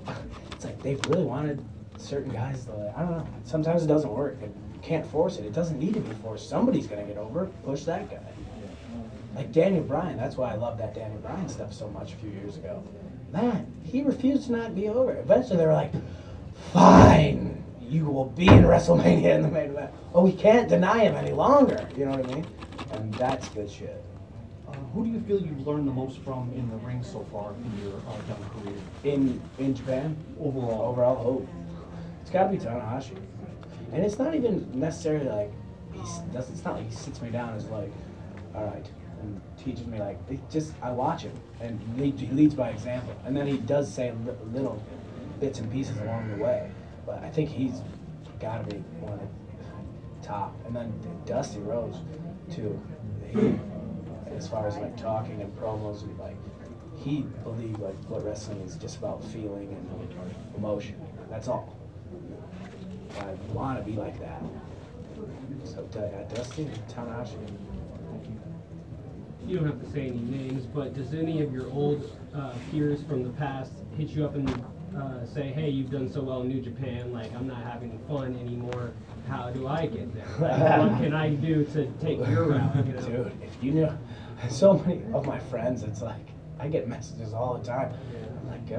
it's like they've really wanted certain guys to, I don't know. Sometimes it doesn't work. You can't force it. It doesn't need to be forced. Somebody's going to get over. Push that guy. Like Daniel Bryan. That's why I love that Daniel Bryan stuff so much a few years ago. Man, he refused to not be over. Eventually they were like, fine, you will be in WrestleMania in the main event. Oh, we can't deny him any longer. You know what I mean? And that's good shit. Who do you feel you've learned the most from in the ring so far in your young career? In Japan? Overall. Oh, it's got to be Tanahashi. And it's not even necessarily like, it's not like he sits me down and is like, all right, and teaches me like, I watch him, and he leads by example. And then he does say little bits and pieces along the way. But I think he's got to be one of the top. And then Dusty Rhodes, too. As far as like talking and promos, like he believed like what wrestling is just about feeling and emotion. That's all. I want to be like that. So Dusty and Tanahashi. You don't have to say any names, but does any of your old peers from the past hit you up and say, hey, you've done so well in New Japan, like I'm not having fun anymore, how do I get there? Like, what can I do to take your route? You know? Dude, if you knew, so many of my friends, it's like, I get messages all the time. I'm like,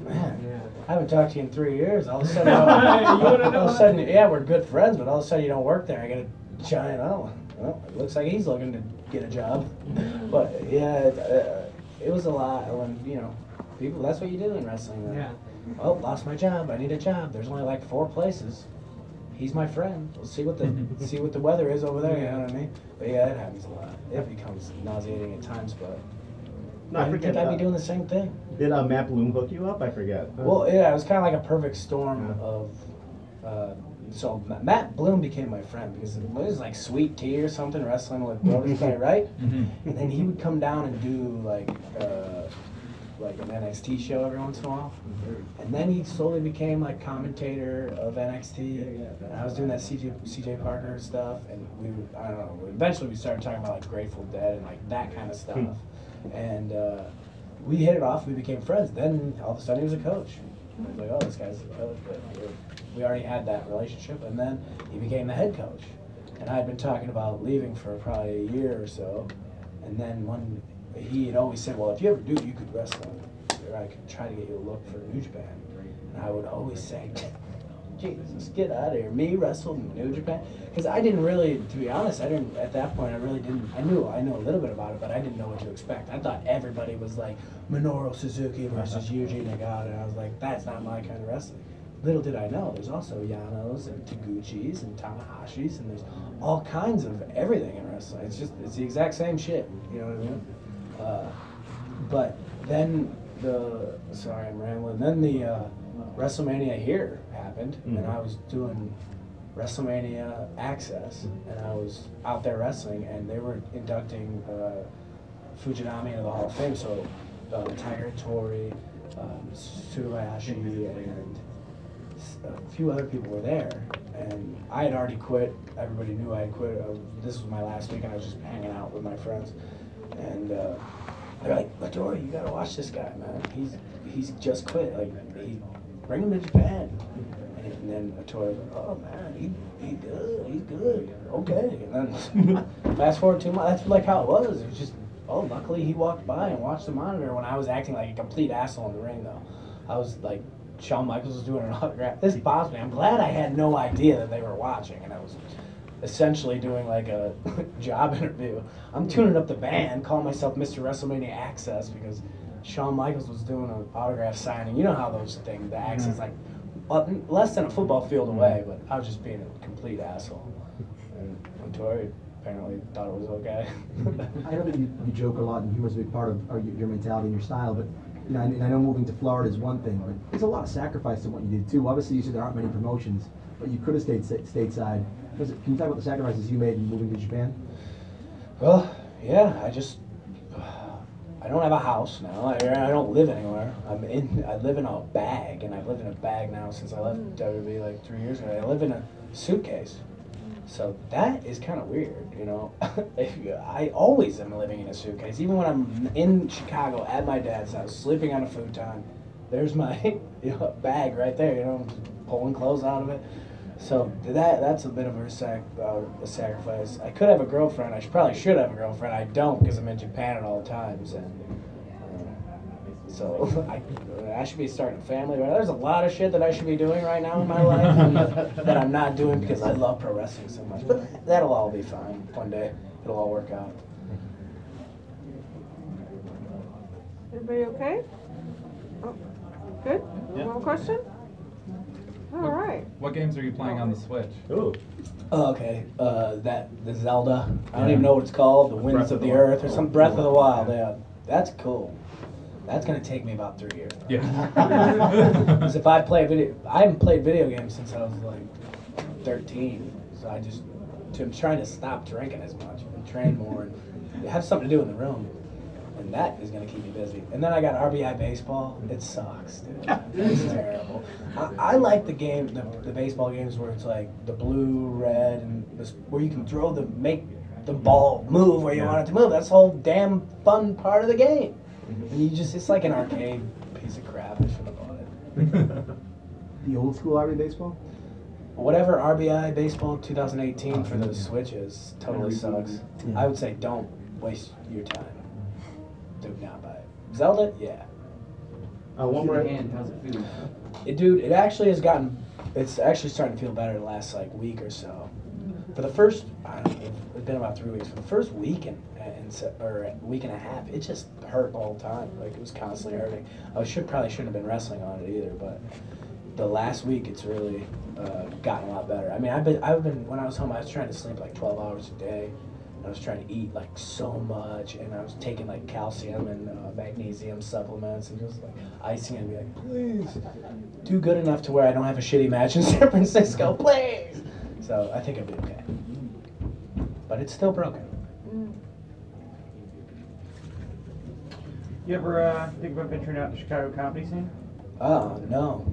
man, I haven't talked to you in 3 years. All of a sudden, yeah, we're good friends, but all of a sudden you don't work there. I get a giant, well, it looks like he's looking to get a job. But yeah, it was a lot when, you know, people, that's what you do in wrestling. Yeah. Oh, lost my job. I need a job. There's only like 4 places. He's my friend. We'll see what the weather is over there. You know what I mean? But yeah, it happens a lot. It becomes nauseating at times, but no, I forget. I'd be doing the same thing. Did Matt Bloom hook you up? I forget. Well, yeah, it was kind of like a perfect storm of. So Matt Bloom became my friend because it was like Sweet Tea or something, wrestling with Brothers Play, right? And then he would come down and do like an NXT show every once in a while. And then he slowly became like commentator of NXT. And I was doing that CJ Parker stuff, and I don't know, eventually we started talking about like Grateful Dead and like that kind of stuff. And we hit it off, we became friends. Then all of a sudden he was a coach. I was like, oh, this guy's a coach. But we already had that relationship, and then he became the head coach. And I had been talking about leaving for probably a year or so. And then he had always said, well, if you ever do, you could wrestle, or I could try to get you to look for New Japan. And I would always say, Jesus, get out of here. Me wrestle in New Japan? Because I didn't really, to be honest, at that point, I knew a little bit about it, but I didn't know what to expect. I thought everybody was like Minoru Suzuki versus Yuji Nagata, and I was like, that's not my kind of wrestling. Little did I know, there's also Yanos and Taguchis and Tanahashis, and there's all kinds of everything in wrestling. It's the exact same shit, you know what I mean? But then sorry, I'm rambling. Then the WrestleMania here happened, and I was doing WrestleMania Access, and I was out there wrestling, and they were inducting Fujinami into the Hall of Fame. So Tiger Tori, Tsurubayashi, and a few other people were there, and I had already quit. Everybody knew I had quit. This was my last week, and I was just hanging out with my friends. And they're like, "Tori, you gotta watch this guy, man. He's just quit. Like, bring him to Japan." And then Tori was like, "Oh man, he's good. Okay." And then fast forward 2 months. That's like how it was. It was just, luckily he walked by and watched the monitor when I was acting like a complete asshole in the ring, though. I was like, Shawn Michaels was doing an autograph. This bothers me. I'm glad I had no idea that they were watching, and I was essentially doing like a job interview. I'm tuning up the band, calling myself Mr. WrestleMania Access because Shawn Michaels was doing an autograph signing. You know how those things, the Access, like less than a football field away, but I was just being a complete asshole. And Tori apparently thought it was okay. I know that you joke a lot, and humor is a big part of your mentality and your style, but you know, and I know moving to Florida is one thing, but there's a lot of sacrifice in what you did too. Obviously, you said there aren't many promotions, but you could have stayed stateside. Can you talk about the sacrifices you made in moving to Japan? Well, yeah, I don't have a house now. I don't live anywhere. I live in a bag, and I've lived in a bag now since I left WWE like 3 years ago. I live in a suitcase. So that is kind of weird, you know. I always am living in a suitcase. Even when I'm in Chicago at my dad's house, sleeping on a futon, there's my bag right there, you know, just pulling clothes out of it. So that's a bit of a sacrifice. I could have a girlfriend. I probably should have a girlfriend. I don't because I'm in Japan at all times. And so I should be starting a family. There's a lot of shit that I should be doing right now in my life that I'm not doing because I love pro wrestling so much. But that'll all be fine. One day it'll all work out. Everybody okay? Oh, good? Yeah. One more question? All right. What games are you playing on the Switch? Ooh. Okay, the Zelda. I don't even know what it's called. The Winds of the Earth or some Breath of the Wild. Yeah, that's cool. That's gonna take me about 3 years. Yeah. Because if I haven't played video games since I was like 13. So I'm trying to stop drinking as much and train more and have something to do in the room. And that is going to keep me busy. And then I got RBI baseball. It sucks, dude. It's terrible. I like the game, the baseball games where it's like the blue, red, and where you can make the ball move where you want it to move. That's the whole damn fun part of the game. And it's like an arcade piece of crap. I should have bought it. The old school RBI baseball? Whatever RBI baseball 2018 for the Switch is totally sucks. I would say don't waste your time. Do not buy it. Zelda, yeah. One more hand, how's it feel? Dude, it's actually starting to feel better the last like week or so. For the first, it's been about 3 weeks. For the first week or a week and a half, it just hurt all the time. Like it was constantly hurting. I probably shouldn't have been wrestling on it either, but the last week it's really gotten a lot better. I mean, I've been when I was home, I was trying to sleep like 12 hours a day. I was trying to eat like so much, and I was taking like calcium and magnesium supplements, and just like icing and be like, please, do good enough to where I don't have a shitty match in San Francisco, please. So I think I'll be okay, but it's still broken. You ever think about venturing out to the Chicago comedy scene? Oh no,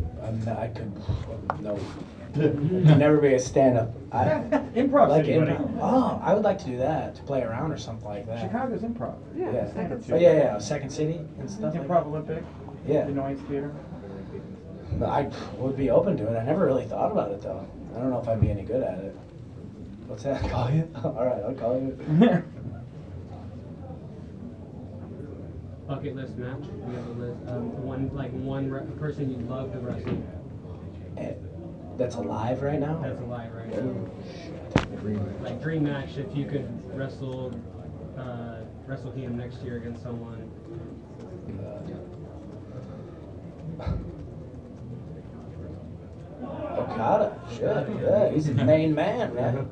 no. Could never be a stand-up. Improv like city, buddy. Oh, I would like to do that, to play around or something like that. Chicago's improv. Yeah. Second Oh yeah, Second City and stuff. Improv Olympic. Yeah. The Noise Theater. I would be open to it. I never really thought about it though. I don't know if I'd be any good at it. What's that? Call you? All right, I'll call you. Bucket list match. We have a list. One person you'd love to wrestle. That's alive right now? That's alive right now. Like dream match if you could wrestle him next year against someone. Okada, sure. Yeah, he's the main man, right?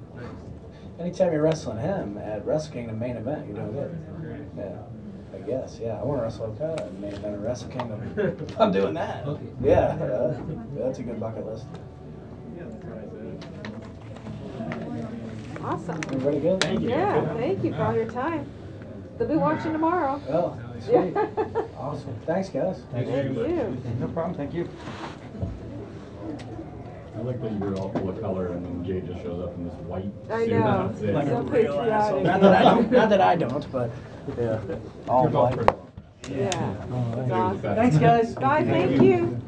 Anytime you're wrestling him at Wrestle Kingdom main event, you're doing good. Yeah. I guess, yeah. I want to wrestle Okada and main event of Wrestle Kingdom. I'm doing that. Yeah, that's a good bucket list. Awesome. Everybody good? Thank you. Yeah, thank you for all your time. They'll be watching tomorrow. Oh, sweet. Awesome. Thanks, guys. Thank you. No problem. Thank you. I like that you're all full of color and then Jay just shows up in this white I suit. know. That's it. Like So a real asshole. patriotic. Not that I don't. Not that I don't, but yeah. All You're both white. pretty. Yeah. Oh, It's awesome. Thanks, guys. Bye, thank you.